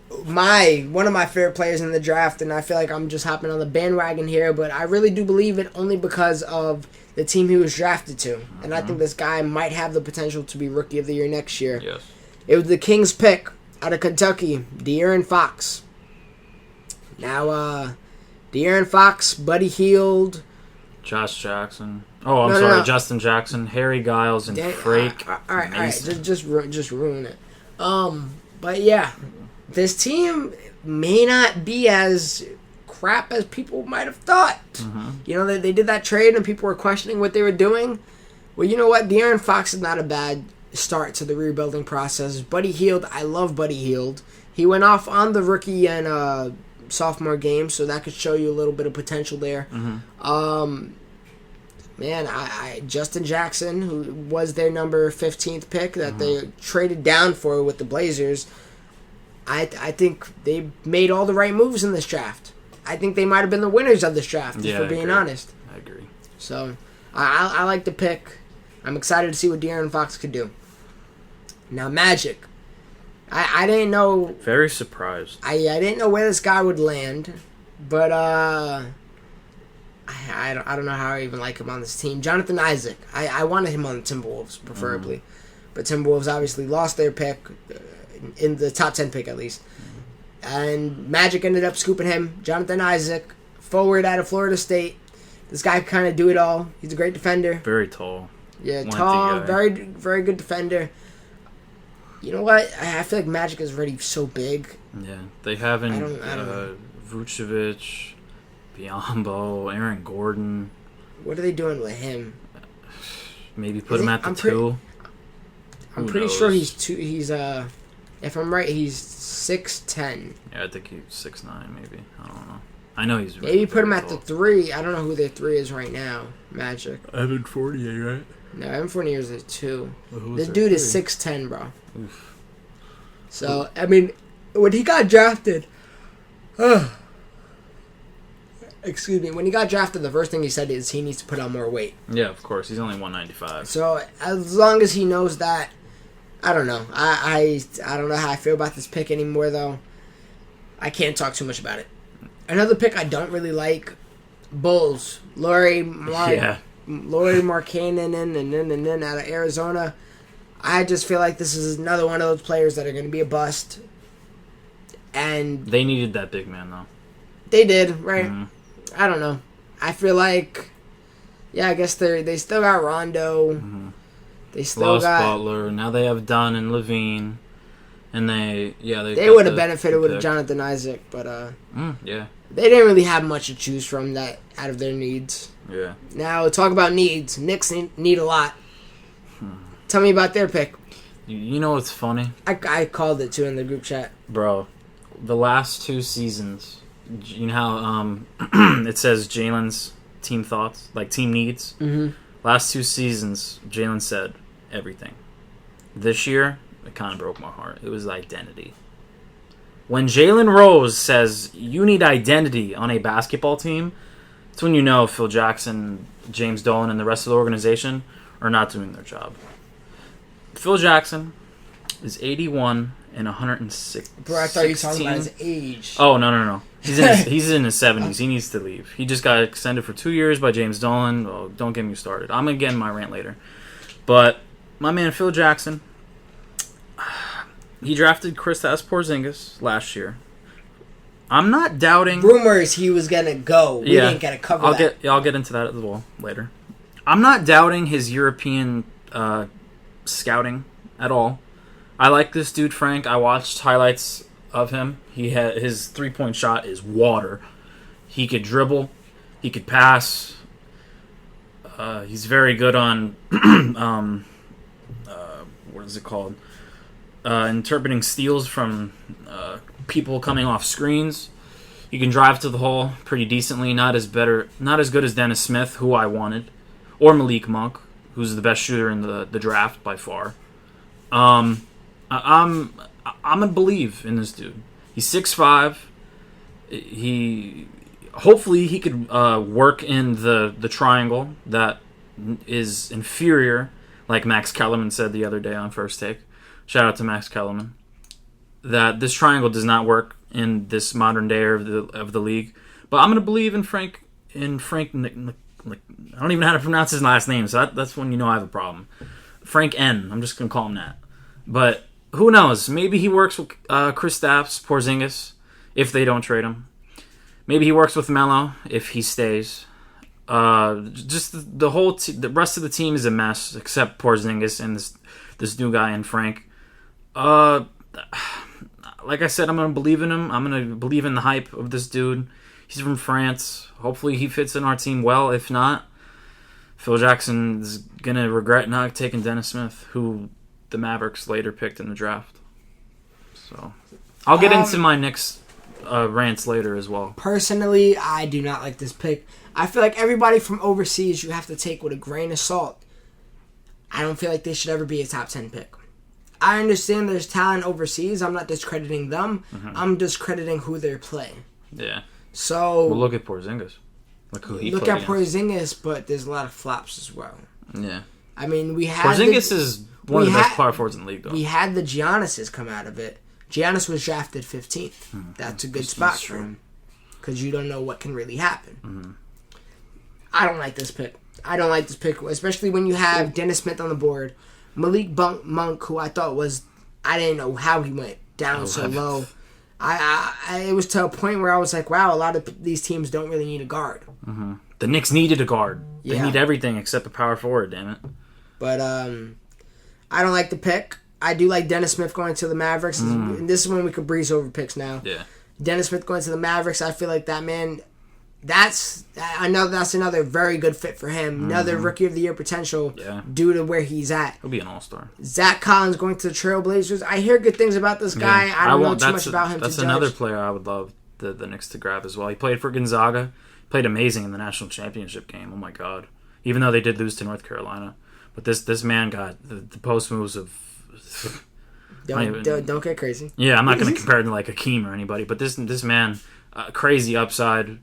One of my favorite players in the draft, and I feel like I'm just hopping on the bandwagon here, but I really do believe it only because of the team he was drafted to. And I think this guy might have the potential to be Rookie of the Year next year. Yes. It was the Kings pick out of Kentucky, De'Aaron Fox. Now, De'Aaron Fox, Buddy Hield, Josh Jackson. Oh, I'm sorry, Justin Jackson, Harry Giles, and Frake. All right, just ruin it. But yeah, this team may not be as crap as people might have thought. Mm-hmm. You know, they did that trade and people were questioning what they were doing. Well, you know what? De'Aaron Fox is not a bad start to the rebuilding process. Buddy Hield, I love Buddy Hield. He went off on the rookie and sophomore game, so that could show you a little bit of potential there. Mm-hmm. Justin Jackson, who was their number 15th pick that they traded down for with the Blazers, I think they made all the right moves in this draft. I think they might have been the winners of this draft, for being honest. I agree. So, I like the pick. I'm excited to see what De'Aaron Fox could do. Now, Magic. I didn't know... Very surprised. I didn't know where this guy would land, but I don't know how I even like him on this team. Jonathan Isaac. I wanted him on the Timberwolves, preferably. But Timberwolves obviously lost their pick, in the top 10 pick at least. And Magic ended up scooping him. Jonathan Isaac, forward out of Florida State. This guy can kind of do it all. He's a great defender. Very tall. Yeah, tall, very, very good defender. You know what? I feel like Magic is already so big. Yeah, they haven't. I don't know. Vucevic, Biyombo, Aaron Gordon. What are they doing with him? Maybe put him at the 2. I'm pretty sure he's two. He's if I'm right, he's 6'10". Yeah, I think he's 6'9", maybe. I don't know. I know he's really maybe put him at the 3. I don't know who their 3 is right now. Magic. Evan Fournier, right? No, Evan Fournier is a 2. Well, this dude is 6'10", bro. Oof. So, I mean, when he got drafted, excuse me, when he got drafted, the first thing he said is he needs to put on more weight. Yeah, of course. He's only 195. So, as long as he knows that, I don't know. I don't know how I feel about this pick anymore, though. I can't talk too much about it. Another pick I don't really like, Bulls. Lauri Markkanen and out of Arizona. I just feel like this is another one of those players that are going to be a bust. And They needed that big man, though. they did, right? I don't know. I feel like, I guess they still got Rondo. They still Lost got Butler. Now they have Dunn and Levine. And they would have benefited with Jonathan Isaac, but yeah. they didn't really have much to choose from that out of their needs. Yeah. Now, talk about needs. Knicks need a lot. Tell me about their pick. You know what's funny? I called it, too, in the group chat. Bro, the last 2 seasons, you know how it says Jalen's team thoughts, like team needs? Mm-hmm. Last 2 seasons, Jalen said everything. This year, it kind of broke my heart. It was identity. When Jalen Rose says you need identity on a basketball team, it's when you know Phil Jackson, James Dolan, and the rest of the organization are not doing their job. Phil Jackson is 81 and 106. Bro, I thought you were talking about his age. Oh, no. He's in his 70s. He needs to leave. He just got extended for 2 years by James Dolan. Oh, don't get me started. I'm going to get in my rant later. But my man Phil Jackson, he drafted Kristaps Porzingis last year. I'm not doubting. Rumors he was going to go. We didn't get to cover that. I'll get into that as well later. I'm not doubting his European scouting at all. I like this dude, Frank. I watched highlights of him. His 3-point shot is water. He could dribble. He could pass. He's very good on what is it called? Interpreting steals from people coming off screens. He can drive to the hole pretty decently. Not as good as Dennis Smith, who I wanted, or Malik Monk, who's the best shooter in the draft by far. I'm gonna believe in this dude. He's 6'5". Hopefully he could work in the triangle that is inferior, like Max Kellerman said the other day on First Take. Shout out to Max Kellerman. That this triangle does not work in this modern day of the league. But I'm gonna believe in Frank. I don't even know how to pronounce his last name, so that's when you know I have a problem. Frank N. I'm just gonna call him that. But who knows? Maybe he works with Kristaps Porzingis if they don't trade him. Maybe he works with Melo if he stays. Just the rest of the team is a mess except Porzingis and this new guy and Frank. Like I said, I'm gonna believe in him. I'm gonna believe in the hype of this dude. He's from France. Hopefully he fits in our team well. If not, Phil Jackson is gonna regret not taking Dennis Smith, who the Mavericks later picked in the draft. So I'll get into my next rants later as well. Personally, I do not like this pick. I feel like everybody from overseas you have to take with a grain of salt. I don't feel like they should ever be a top 10 pick. I understand there's talent overseas. I'm not discrediting them. Mm-hmm. I'm discrediting who they're playing. Yeah. So well, look at Porzingis. Look at Porzingis, but there's a lot of flops as well. Yeah. I mean, we had Porzingis is one of the best power forwards in the league, though. We had the Giannis's come out of it. Giannis was drafted 15th. Mm-hmm. That's a good spot for him because you don't know what can really happen. Mm-hmm. I don't like this pick. Especially when you have Dennis Smith on the board. Malik Monk, who I thought I didn't know how he went down so low. It was to a point where I was like, wow, a lot of these teams don't really need a guard. Mm-hmm. The Knicks needed a guard. They need everything except a power forward, damn it. But I don't like the pick. I do like Dennis Smith going to the Mavericks. And this is when we could breeze over picks now. Yeah. Dennis Smith going to the Mavericks, I feel like that man... That's another very good fit for him. Another Rookie of the Year potential due to where he's at. He'll be an all-star. Zach Collins going to the Trailblazers. I hear good things about this guy. Yeah. I don't know too much about him. That's another player I would love the Knicks to grab as well. He played for Gonzaga. Played amazing in the national championship game. Oh my God! Even though they did lose to North Carolina, but this man got the post moves of. Don't get crazy. Yeah, I'm not going to compare him to like Hakeem or anybody, but this man. Crazy upside.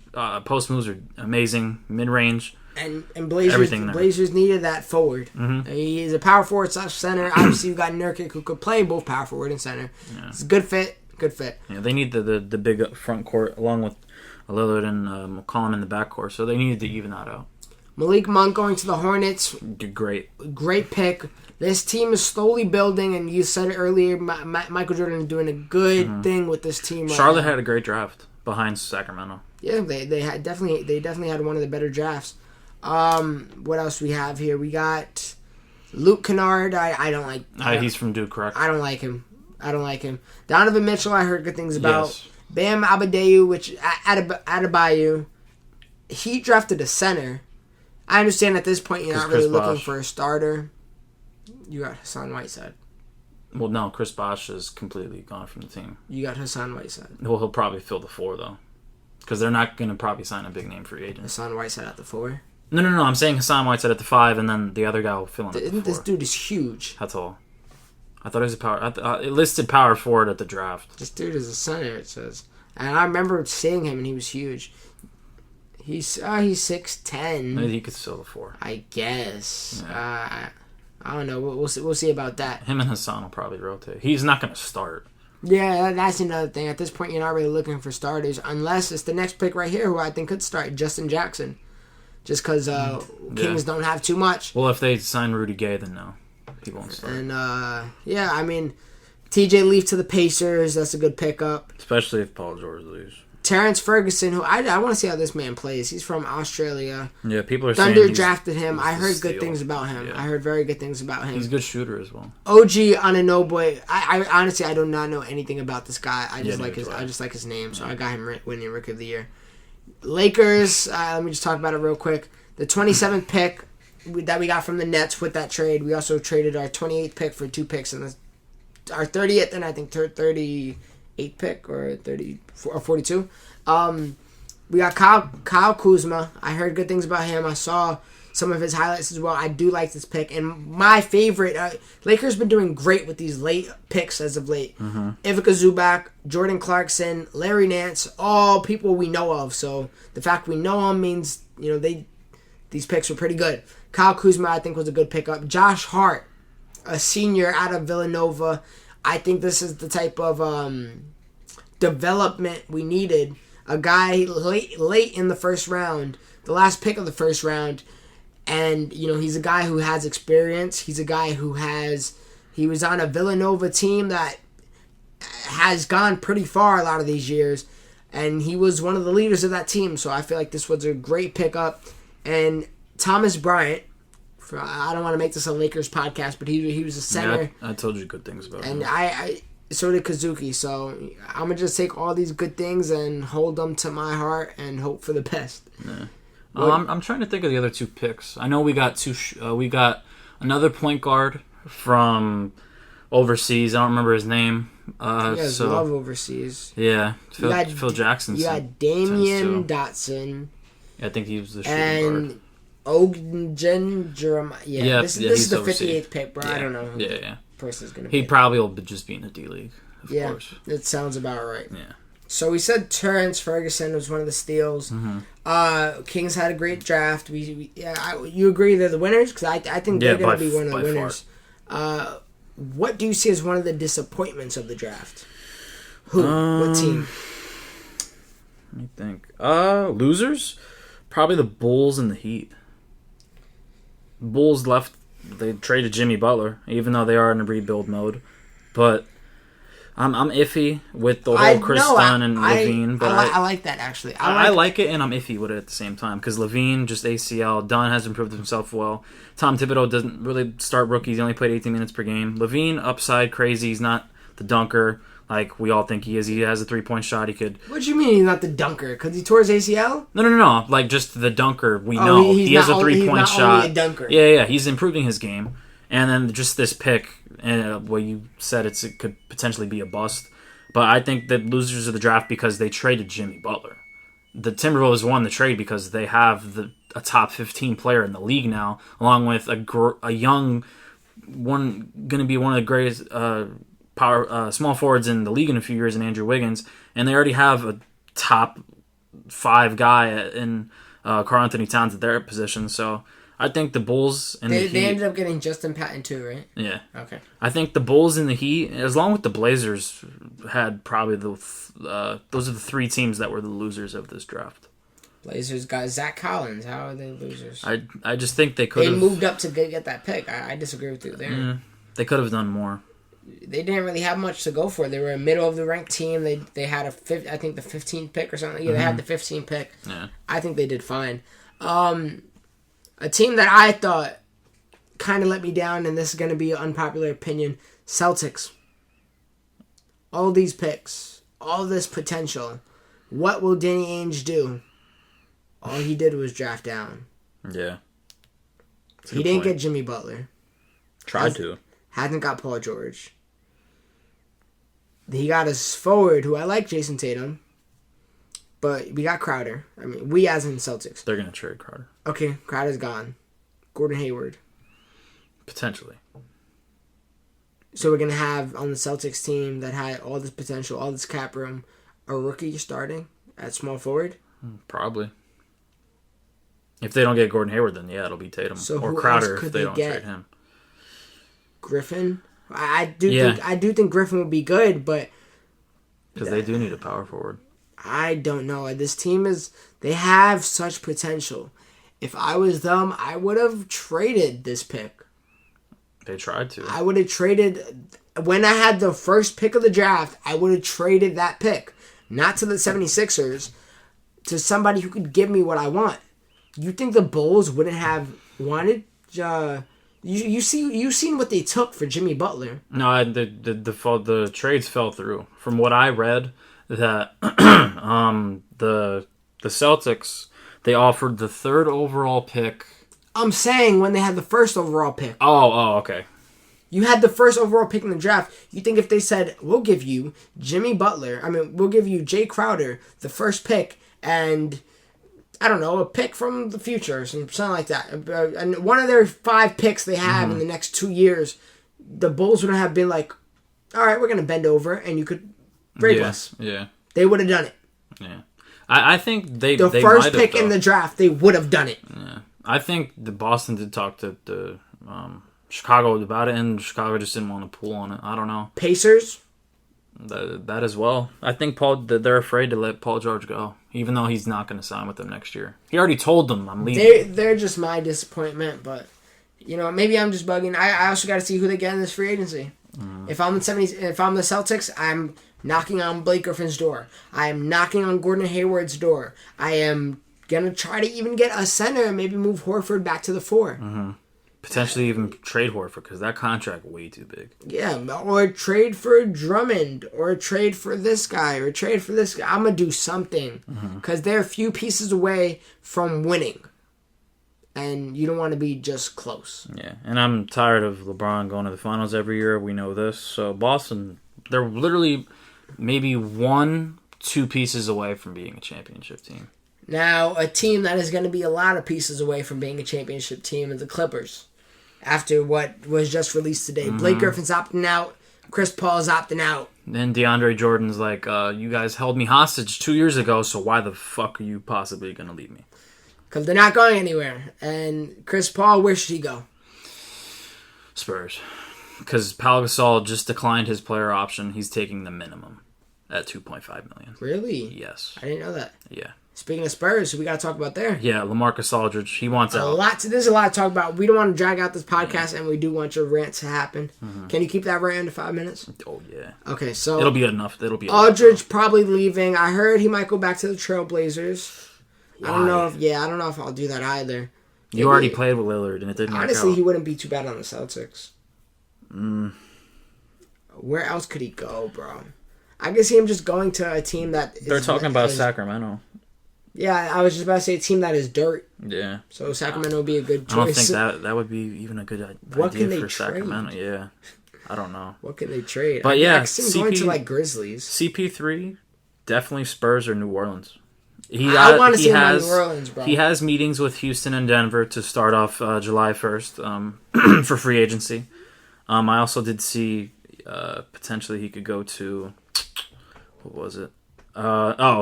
Post moves are amazing. Mid range. And Blazers needed that forward. Mm-hmm. He's a power forward / center. Obviously, you got Nurkic who could play both power forward and center. Yeah. It's a good fit. Yeah, they need the big front court along with Lillard and McCollum in the back court, so they needed to even that out. Malik Monk going to the Hornets. Great pick. This team is slowly building, and you said it earlier, Michael Jordan is doing a good thing with this team right Charlotte now. had a great draft behind Sacramento. Yeah, they definitely had one of the better drafts. What else we have here? We got Luke Kennard. I don't like. He's from Duke, correct? I don't like him. Donovan Mitchell, I heard good things about. Yes. Bam Adebayo. He drafted a center. I understand at this point you're not really looking for a starter. You got Hassan Whiteside. Well, no, Chris Bosh is completely gone from the team. You got Hassan Whiteside. Well, he'll probably fill the 4, though. Because they're not going to probably sign a big name free agent. Hassan Whiteside at the 4? No. I'm saying Hassan Whiteside at the 5, and then the other guy will fill in at the 4. This dude is huge. That's all. I thought it was a power... it listed power forward at the draft. This dude is a center, it says. And I remember seeing him, and he was huge. He's 6'10". Maybe he could fill the 4. I guess. Yeah. I don't know. We'll see about that. Him and Hassan will probably rotate. He's not going to start. Yeah, that's another thing. At this point, you're not really looking for starters unless it's the next pick right here, who I think could start, Justin Jackson. Just because Kings don't have too much. Well, if they sign Rudy Gay, then no. He won't start. And, I mean, TJ Leaf to the Pacers. That's a good pickup. Especially if Paul George leaves. Terrence Ferguson, who I want to see how this man plays. He's from Australia. Yeah, people are Thunder saying drafted him. I heard good things about him. Yeah. I heard very good things about him. He's a good shooter as well. OG Anunoby. I honestly, I do not know anything about this guy. I just like his name, so I got him winning Rookie of the Year. Lakers. Let me just talk about it real quick. The 27th pick that we got from the Nets with that trade. We also traded our 28th pick for 2 picks, and our 30th and I think 38th pick or 42. We got Kyle Kuzma. I heard good things about him. I saw some of his highlights as well. I do like this pick. And my favorite, Lakers been doing great with these late picks as of late. Ivica Zubac, Jordan Clarkson, Larry Nance, all people we know of. So the fact we know them means, these picks were pretty good. Kyle Kuzma, I think, was a good pickup. Josh Hart, a senior out of Villanova. I think this is the type of development we needed. A guy late in the first round, the last pick of the first round, and he's a guy who has experience. He's a guy he was on a Villanova team that has gone pretty far a lot of these years, and he was one of the leaders of that team. So I feel like this was a great pickup. And Thomas Bryant, I don't want to make this a Lakers podcast, but he was a center. Yeah, I told you good things about him. And I so did Kazuki. So I'm going to just take all these good things and hold them to my heart and hope for the best. Yeah. I'm trying to think of the other 2 picks. I know we got we got another point guard from overseas. I don't remember his name. You guys love overseas. Yeah, Phil Jackson. You got Damian Dotson. Yeah, I think he was the shooting guard. Ogden Jeremiah. Yeah, this is the overseas. 58th pick, bro. Yeah. I don't know who the person's going to be. He probably will just be in the D League, of course. It sounds about right. Yeah. So we said Terrence Ferguson was one of the steals. Kings had a great draft. You agree they're the winners? Because I think they're going to be one of the winners. What do you see as one of the disappointments of the draft? What team? Let me think. Losers? Probably the Bulls and the Heat. Bulls left. They traded Jimmy Butler, even though they are in a rebuild mode. But I'm iffy with the whole Chris Dunn and Levine. But I like that, actually. I like it, and I'm iffy with it at the same time. Because Levine, just ACL. Dunn has improved himself well. Tom Thibodeau doesn't really start rookies. He only played 18 minutes per game. Levine, upside, crazy. He's not the dunker like we all think he is. He has a 3-point shot. He could... What do you mean he's not the dunker? Because he tore his ACL? No. Like, just the dunker. We know. He has a 3-point shot. Only a dunker. Yeah. He's improving his game. And then just this pick, well, you said it could potentially be a bust. But I think the losers of the draft because they traded Jimmy Butler. The Timberwolves won the trade because they have a top 15 player in the league now, along with a young one, going to be one of the greatest small forwards in the league in a few years in Andrew Wiggins. And they already have a top 5 guy in Karl Anthony Towns at their position. So I think the Bulls and the Heat... They ended up getting Justin Patton too, right? Yeah. Okay. I think the Bulls and the Heat, along with the Blazers, had probably those are the 3 teams that were the losers of this draft. Blazers got Zach Collins. How are they losers? I just think they could They have moved up to get that pick. I disagree with you there. They could have done more. They didn't really have much to go for. They were a middle of the ranked team. They had I think the 15th pick or something. Yeah, they had the 15th pick. Yeah. I think they did fine. A team that I thought kind of let me down, and this is going to be an unpopular opinion, Celtics. All these picks, all this potential. What will Danny Ainge do? All he did was draft down. Yeah. He didn't get Jimmy Butler. Tried to. Hasn't got Paul George. He got his forward, who I like, Jason Tatum. But we got Crowder. I mean, we as in Celtics. They're going to trade Crowder. Okay, Crowder's gone. Gordon Hayward. Potentially. So we're going to have on the Celtics team that had all this potential, all this cap room, a rookie starting at small forward? Probably. If they don't get Gordon Hayward, then yeah, it'll be Tatum. So or who Crowder else could if they they don't get? trade him. Griffin? I do think Griffin would be good, but Because they do need a power forward. I don't know. This team they have such potential. If I was them, I would have traded this pick. They tried to. I would have traded, when I had the first pick of the draft, I would have traded that pick. Not to the 76ers, to somebody who could give me what I want. You think the Bulls wouldn't have wanted? You seen what they took for Jimmy Butler? No, the trades fell through. From what I read, that the Celtics, they offered the 3rd overall pick. I'm saying when they had the first overall pick. Oh, okay. You had the first overall pick in the draft. You think if they said, we'll give you Jimmy Butler, we'll give you Jay Crowder, the first pick, and I don't know, a pick from the future or something like that. And one of their 5 picks they have in the next 2 years, the Bulls would have been like, all right, we're going to bend over and you could break us. Yeah. They would have done it. Yeah. I think they first might pick have, in the draft, they would have done it. Yeah. I think the Boston did talk to Chicago about it, and Chicago just didn't want to pull on it. I don't know. Pacers? That as well. I think they're afraid to let Paul George go, even though he's not going to sign with them next year. He already told them, I'm leaving. They're just my disappointment, but maybe I'm just bugging. I also got to see who they get in this free agency. If I'm the Celtics, I'm knocking on Blake Griffin's door. I am knocking on Gordon Hayward's door. I am gonna try to even get a center and maybe move Horford back to the 4. Potentially even trade Horford, because that contract way too big. Yeah, or trade for Drummond, or trade for this guy, or trade for this guy. I'm gonna do something, because they're a few pieces away from winning, and you don't want to be just close. Yeah, and I'm tired of LeBron going to the finals every year. We know this. So Boston, they're literally maybe 1-2 pieces away from being a championship team. Now, a team that is going to be a lot of pieces away from being a championship team is the Clippers. After what was just released today. Blake Griffin's opting out. Chris Paul's opting out. Then DeAndre Jordan's like, you guys held me hostage 2 years ago, so why the fuck are you possibly going to leave me? Because they're not going anywhere. And Chris Paul, where should he go? Spurs. Because Pau Gasol just declined his player option. He's taking the minimum at $2.5 million. Really? Yes. I didn't know that. Yeah. Speaking of Spurs, we got to talk about there. Yeah, LaMarcus Aldridge, he wants out. There's a lot to talk about. We don't want to drag out this podcast, and we do want your rant to happen. Can you keep that rant under 5 minutes? Oh, yeah. Okay, so... It'll be enough. Aldridge probably leaving. I heard he might go back to the Trailblazers. Why? I don't know if I'll do that either. You already played with Lillard, and it didn't work out. Honestly, he wouldn't be too bad on the Celtics. Where else could he go, bro? I can see him just going to a team that... They're talking about Sacramento. Yeah, I was just about to say a team that is dirt. Yeah. So Sacramento would be a good choice. I don't think that would be even a good idea for Sacramento. Yeah. I don't know. What can they trade? But yeah, I see him going to like Grizzlies. CP3, definitely Spurs or New Orleans. I want to see him in New Orleans, bro. He has meetings with Houston and Denver to start off July 1st for free agency. I also did see potentially he could go to, what was it?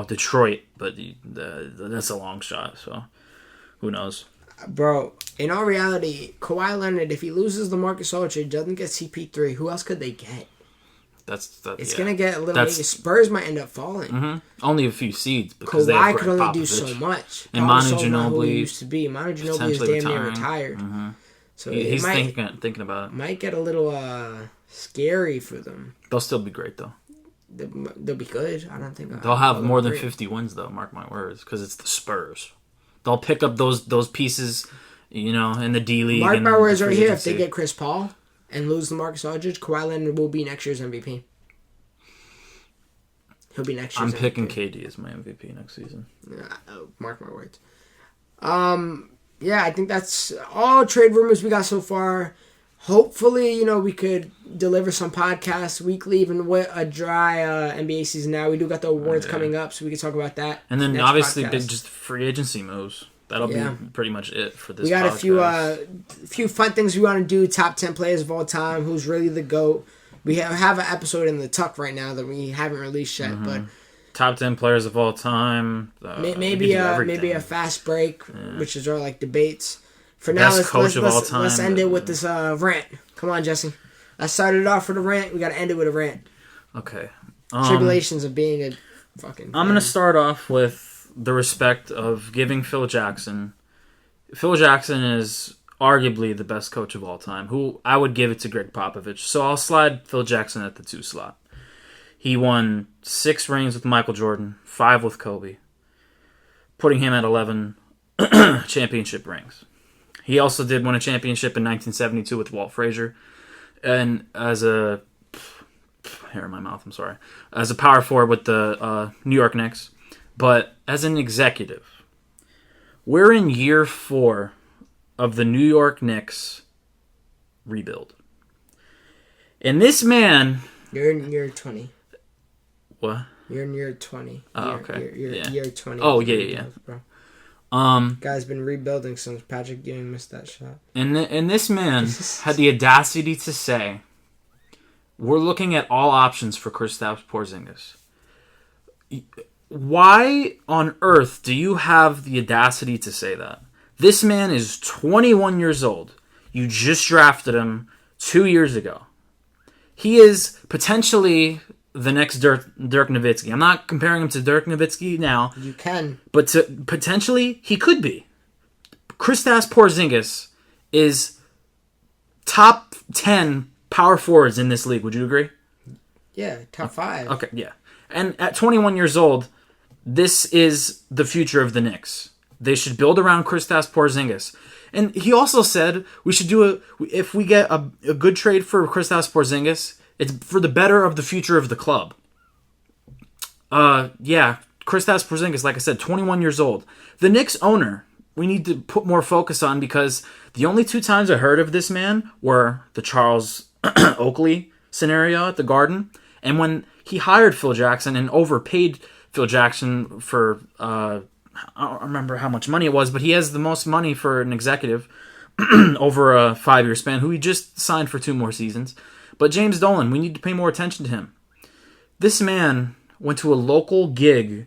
Detroit, but that's a long shot, so who knows? Bro, in all reality, Kawhi Leonard, if he loses LaMarcus Aldridge, doesn't get CP3, who else could they get? It's gonna get a little. Maybe Spurs might end up falling. Mm-hmm. Only a few seeds because Kawhi could only do so much. And Manu Ginobili used to be. Manu Ginobili is damn near retired. Mm-hmm. So he's thinking about it. Might get a little scary for them. They'll still be great though. They'll be good. I don't think they'll have more than 50 wins though. Mark my words, because it's the Spurs. They'll pick up those pieces, in the D League. Mark my words right here. If they get Chris Paul and lose LaMarcus Aldridge, Kawhi Leonard will be next year's MVP. He'll be next year's MVP. I'm picking KD as my MVP next season. Mark my words. Yeah, I think that's all trade rumors we got so far. Hopefully, we could deliver some podcasts weekly, even with a dry NBA season now. We do got the awards coming up, so we can talk about that. And then obviously big just free agency moves. That'll be pretty much it for this podcast. We got a few fun things we want to do. Top 10 players of all time. Who's really the GOAT. We have an episode in the tuck right now that we haven't released yet, but... Top 10 players of all time. Maybe a fast break, which is our debates. For now, let's end it with this rant. Come on, Jesse. I started off with a rant. We got to end it with a rant. Okay. Tribulations of being a fucking... I'm going to start off with the respect of giving Phil Jackson. Phil Jackson is arguably the best coach of all time, who I would give it to Greg Popovich. So I'll slide Phil Jackson at the 2 slot. He won 6 rings with Michael Jordan, 5 with Kobe, putting him at 11 championship rings. He also did win a championship in 1972 with Walt Frazier, and as a hair in my mouth, I'm sorry, as a power forward with the New York Knicks. But as an executive, we're in year 4 of the New York Knicks rebuild, and this man, you're in year 20. What? You're in year 20. Oh, okay. You're year 20. Oh, yeah. Bro. Guy's been rebuilding since Patrick Ewing missed that shot. And this man had the audacity to say, we're looking at all options for Kristaps Porzingis. Why on earth do you have the audacity to say that? This man is 21 years old. You just drafted him 2 years ago. He is potentially the next Dirk Nowitzki. I'm not comparing him to Dirk Nowitzki now. You can. But potentially, he could be. Kristaps Porzingis is top 10 power forwards in this league. Would you agree? Yeah, top 5. Okay, yeah. And at 21 years old, this is the future of the Knicks. They should build around Kristaps Porzingis. And he also said we should if we get a good trade for Kristaps Porzingis, it's for the better of the future of the club. Kristaps Porzingis, like I said, 21 years old. The Knicks owner, we need to put more focus on, because the only 2 times I heard of this man were the Charles Oakley scenario at the Garden, and when he hired Phil Jackson and overpaid Phil Jackson for, I don't remember how much money it was, but he has the most money for an executive over a 5-year span, who he just signed for 2 more seasons. But James Dolan, we need to pay more attention to him. This man went to a local gig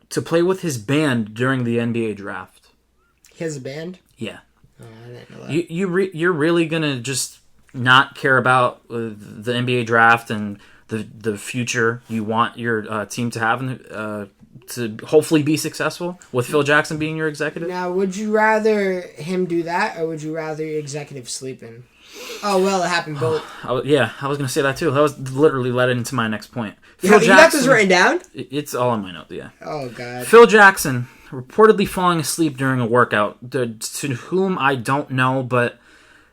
to play with his band during the NBA draft. He has a band? Yeah. Oh, I didn't know that. You're really going to just not care about the NBA draft and the future you want your team to have to hopefully be successful with Phil Jackson being your executive? Now, would you rather him do that, or would you rather your executive sleep in? Oh, well, it happened both. I was going to say that too. That was literally led into my next point. You got this written down? It's all on my note, yeah. Oh, God. Phil Jackson reportedly falling asleep during a workout, to whom I don't know, but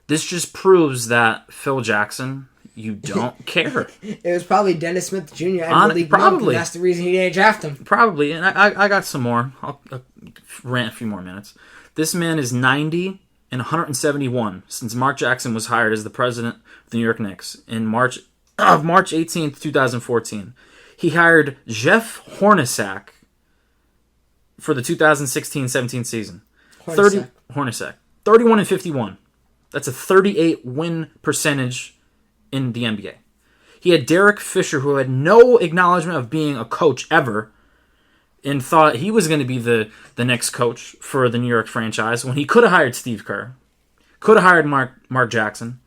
this just proves that Phil Jackson, you don't care. It was probably Dennis Smith Jr. Probably. That's the reason he didn't draft him. Probably, and I got some more. I'll rant a few more minutes. This man is 90 and 171 since Mark Jackson was hired as the president of the New York Knicks in March 18th, 2014. He hired Jeff Hornacek for the 2016-17 season. Hornacek. 31 and 51. That's a 38 win percentage in the NBA. He had Derek Fisher, who had no acknowledgement of being a coach ever, and thought he was going to be the next coach for the New York franchise when he could have hired Steve Kerr, could have hired Mark Jackson.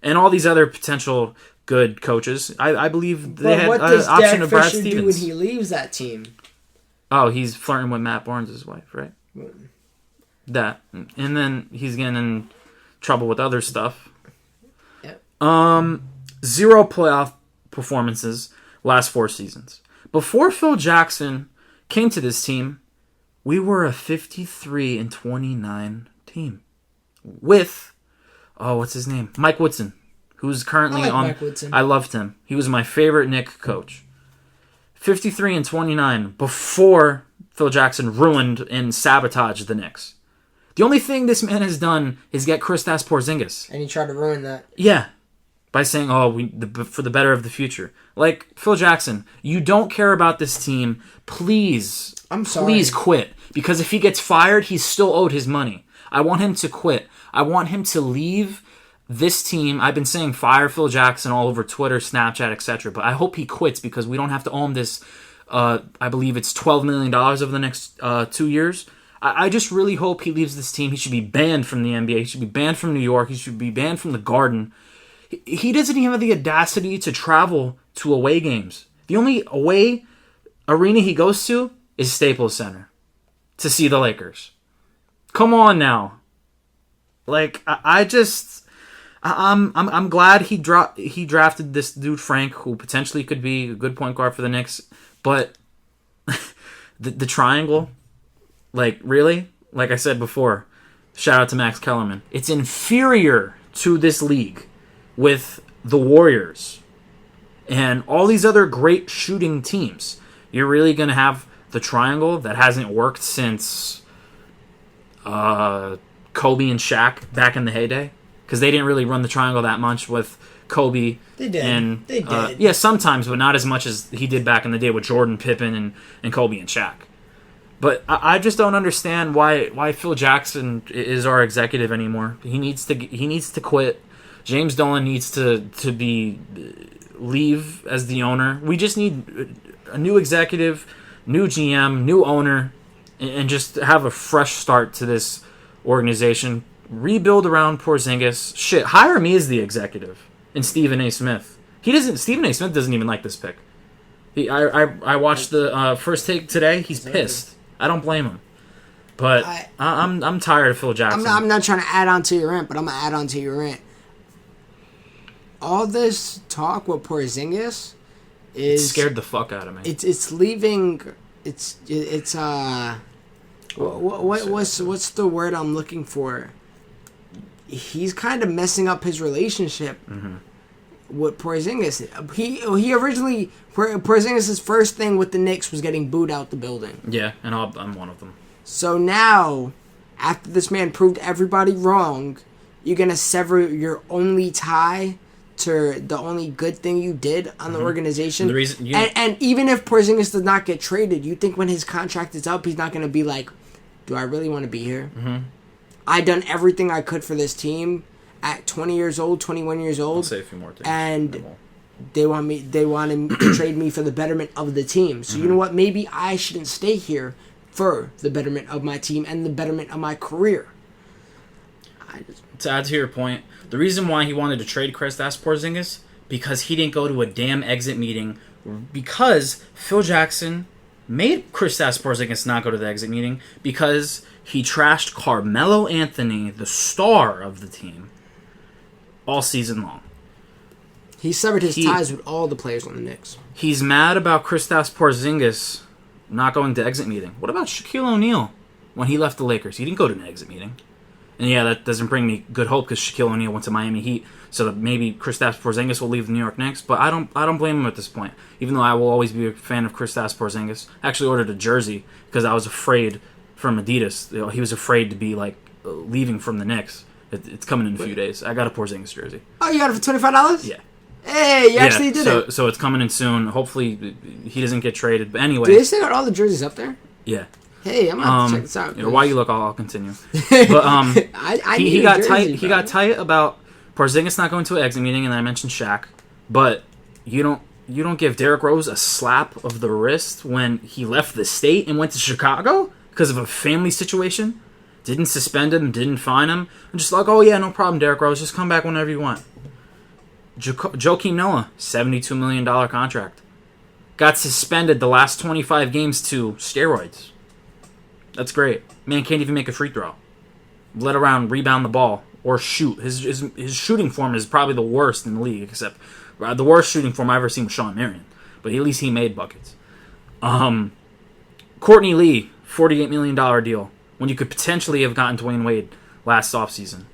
and all these other potential good coaches. I believe they had what an does option Derek of Brad Fisher do when Stevens. he leaves that team? Oh, he's flirting with Matt Barnes' wife, right? That. And then he's getting in trouble with other stuff. Yep. 0 playoff performances last 4 seasons. Before Phil Jackson came to this team, we were a 53-29 team with, what's his name? Mike Woodson, who's currently on. Mike Woodson. I loved him. He was my favorite Knick coach. 53-29 before Phil Jackson ruined and sabotaged the Knicks. The only thing this man has done is get Kristaps Porzingis. And he tried to ruin that. Yeah. By saying, for the better of the future. Like, Phil Jackson, you don't care about this team. Please, I'm sorry. Please quit. Because if he gets fired, he's still owed his money. I want him to quit. I want him to leave this team. I've been saying fire Phil Jackson all over Twitter, Snapchat, etc. But I hope he quits because we don't have to owe him this, I believe it's $12 million over the next 2 years. I just really hope he leaves this team. He should be banned from the NBA. He should be banned from New York. He should be banned from the Garden. He doesn't even have the audacity to travel to away games. The only away arena he goes to is Staples Center to see the Lakers. Come on now. Like, I'm glad he drafted this dude Frank, who potentially could be a good point guard for the Knicks. But the triangle, like, really? Like I said before, shout out to Max Kellerman. It's inferior to this league with the Warriors and all these other great shooting teams. You're really going to have the triangle that hasn't worked since Kobe and Shaq back in the heyday, because they didn't really run the triangle that much with Kobe. They did. And, they did. Yeah, sometimes, but not as much as he did back in the day with Jordan, Pippen, and Kobe and Shaq. But I just don't understand why Phil Jackson is our executive anymore. He needs to quit. James Dolan needs to leave as the owner. We just need a new executive, new GM, new owner, and just have a fresh start to this organization. Rebuild around Porzingis. Shit, hire me as the executive and Stephen A. Smith. Stephen A. Smith doesn't even like this pick. I watched the first take today. He's pissed. I don't blame him. But I'm tired of Phil Jackson. I'm not trying to add on to your rant, but I'm going to add on to your rant. All this talk with Porzingis it scared the fuck out of me. It's leaving. What's the word I'm looking for? He's kind of messing up his relationship with Porzingis. He originally Porzingis' first thing with the Knicks was getting booed out the building. Yeah, and I'm one of them. So now, after this man proved everybody wrong, you're gonna sever your only tie to the only good thing you did on the organization. The reason and even if Porzingis does not get traded, you think when his contract is up, he's not going to be like, do I really want to be here? I done everything I could for this team at 20 years old, 21 years old. I'll say a few more things. And they want to trade me for the betterment of the team. So you know what? Maybe I shouldn't stay here for the betterment of my team and the betterment of my career. To add to your point, the reason why he wanted to trade Kristaps Porzingis, because he didn't go to a damn exit meeting, because Phil Jackson made Kristaps Porzingis not go to the exit meeting because he trashed Carmelo Anthony, the star of the team, all season long. He severed his ties with all the players on the Knicks. He's mad about Kristaps Porzingis not going to exit meeting. What about Shaquille O'Neal when he left the Lakers? He didn't go to an exit meeting. And yeah, that doesn't bring me good hope because Shaquille O'Neal went to Miami Heat, so that maybe Kristaps Porzingis will leave the New York Knicks. But I don't blame him at this point, even though I will always be a fan of Kristaps Porzingis. I actually ordered a jersey because I was afraid from Adidas. You know, he was afraid to be like leaving from the Knicks. It's coming in a few days. I got a Porzingis jersey. Oh, you got it for $25? Yeah. Hey, you actually did it. So it's coming in soon. Hopefully he doesn't get traded. But anyway, do they still got all the jerseys up there? Yeah. Hey, I'm gonna have to check this out. You know, while you look, I'll continue. But he got tight. He got tight about Porzingis not going to an exit meeting, and then I mentioned Shaq. But you don't give Derrick Rose a slap of the wrist when he left the state and went to Chicago because of a family situation. Didn't suspend him, didn't fine him. I'm just like, oh yeah, no problem, Derrick Rose. Just come back whenever you want. Joakim Noah, $72 million contract. Got suspended the last 25 games to steroids. That's great. Man can't even make a free throw. Let around rebound the ball or shoot. His shooting form is probably the worst in the league, except the worst shooting form I've ever seen was Sean Marion. But at least he made buckets. Courtney Lee, $48 million deal when you could potentially have gotten Dwayne Wade last offseason.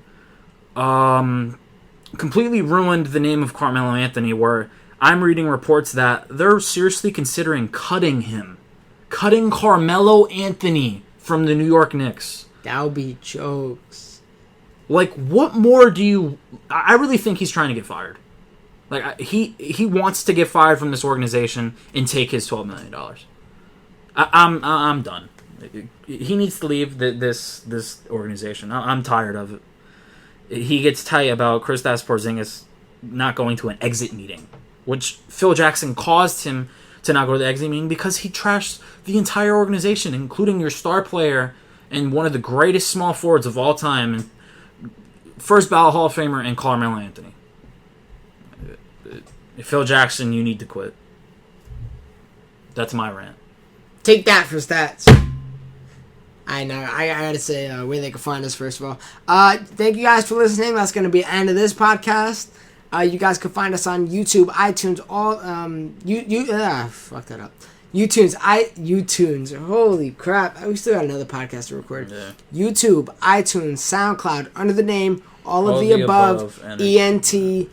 Completely ruined the name of Carmelo Anthony, where I'm reading reports that they're seriously considering cutting him. Cutting Carmelo Anthony from the New York Knicks. That would be jokes. Like, what more do you... I really think he's trying to get fired. Like, he wants to get fired from this organization and take his $12 million. I'm done. He needs to leave this organization. I'm tired of it. He gets tight about Kristaps Porzingis not going to an exit meeting, which Phil Jackson caused him to not go to the exit meeting because he trashed the entire organization, including your star player and one of the greatest small forwards of all time, first ballot Hall of Famer, and Carmelo Anthony. Phil Jackson, you need to quit. That's my rant. Take that for stats. I know. I gotta say where they can find us first of all. Thank you guys for listening. That's gonna be the end of this podcast. You guys can find us on YouTube, iTunes, fuck that up. YouTunes. Holy crap! We still got another podcast to record. Yeah. YouTube, iTunes, SoundCloud, under the name All of the Above ENT.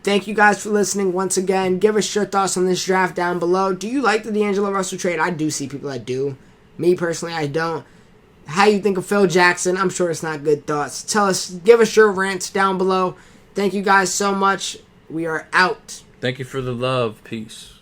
Thank you guys for listening once again. Give us your thoughts on this draft down below. Do you like the D'Angelo Russell trade? I do see people that do. Me personally, I don't. How you think of Phil Jackson? I'm sure it's not good thoughts. Give us your rants down below. Thank you guys so much. We are out. Thank you for the love. Peace.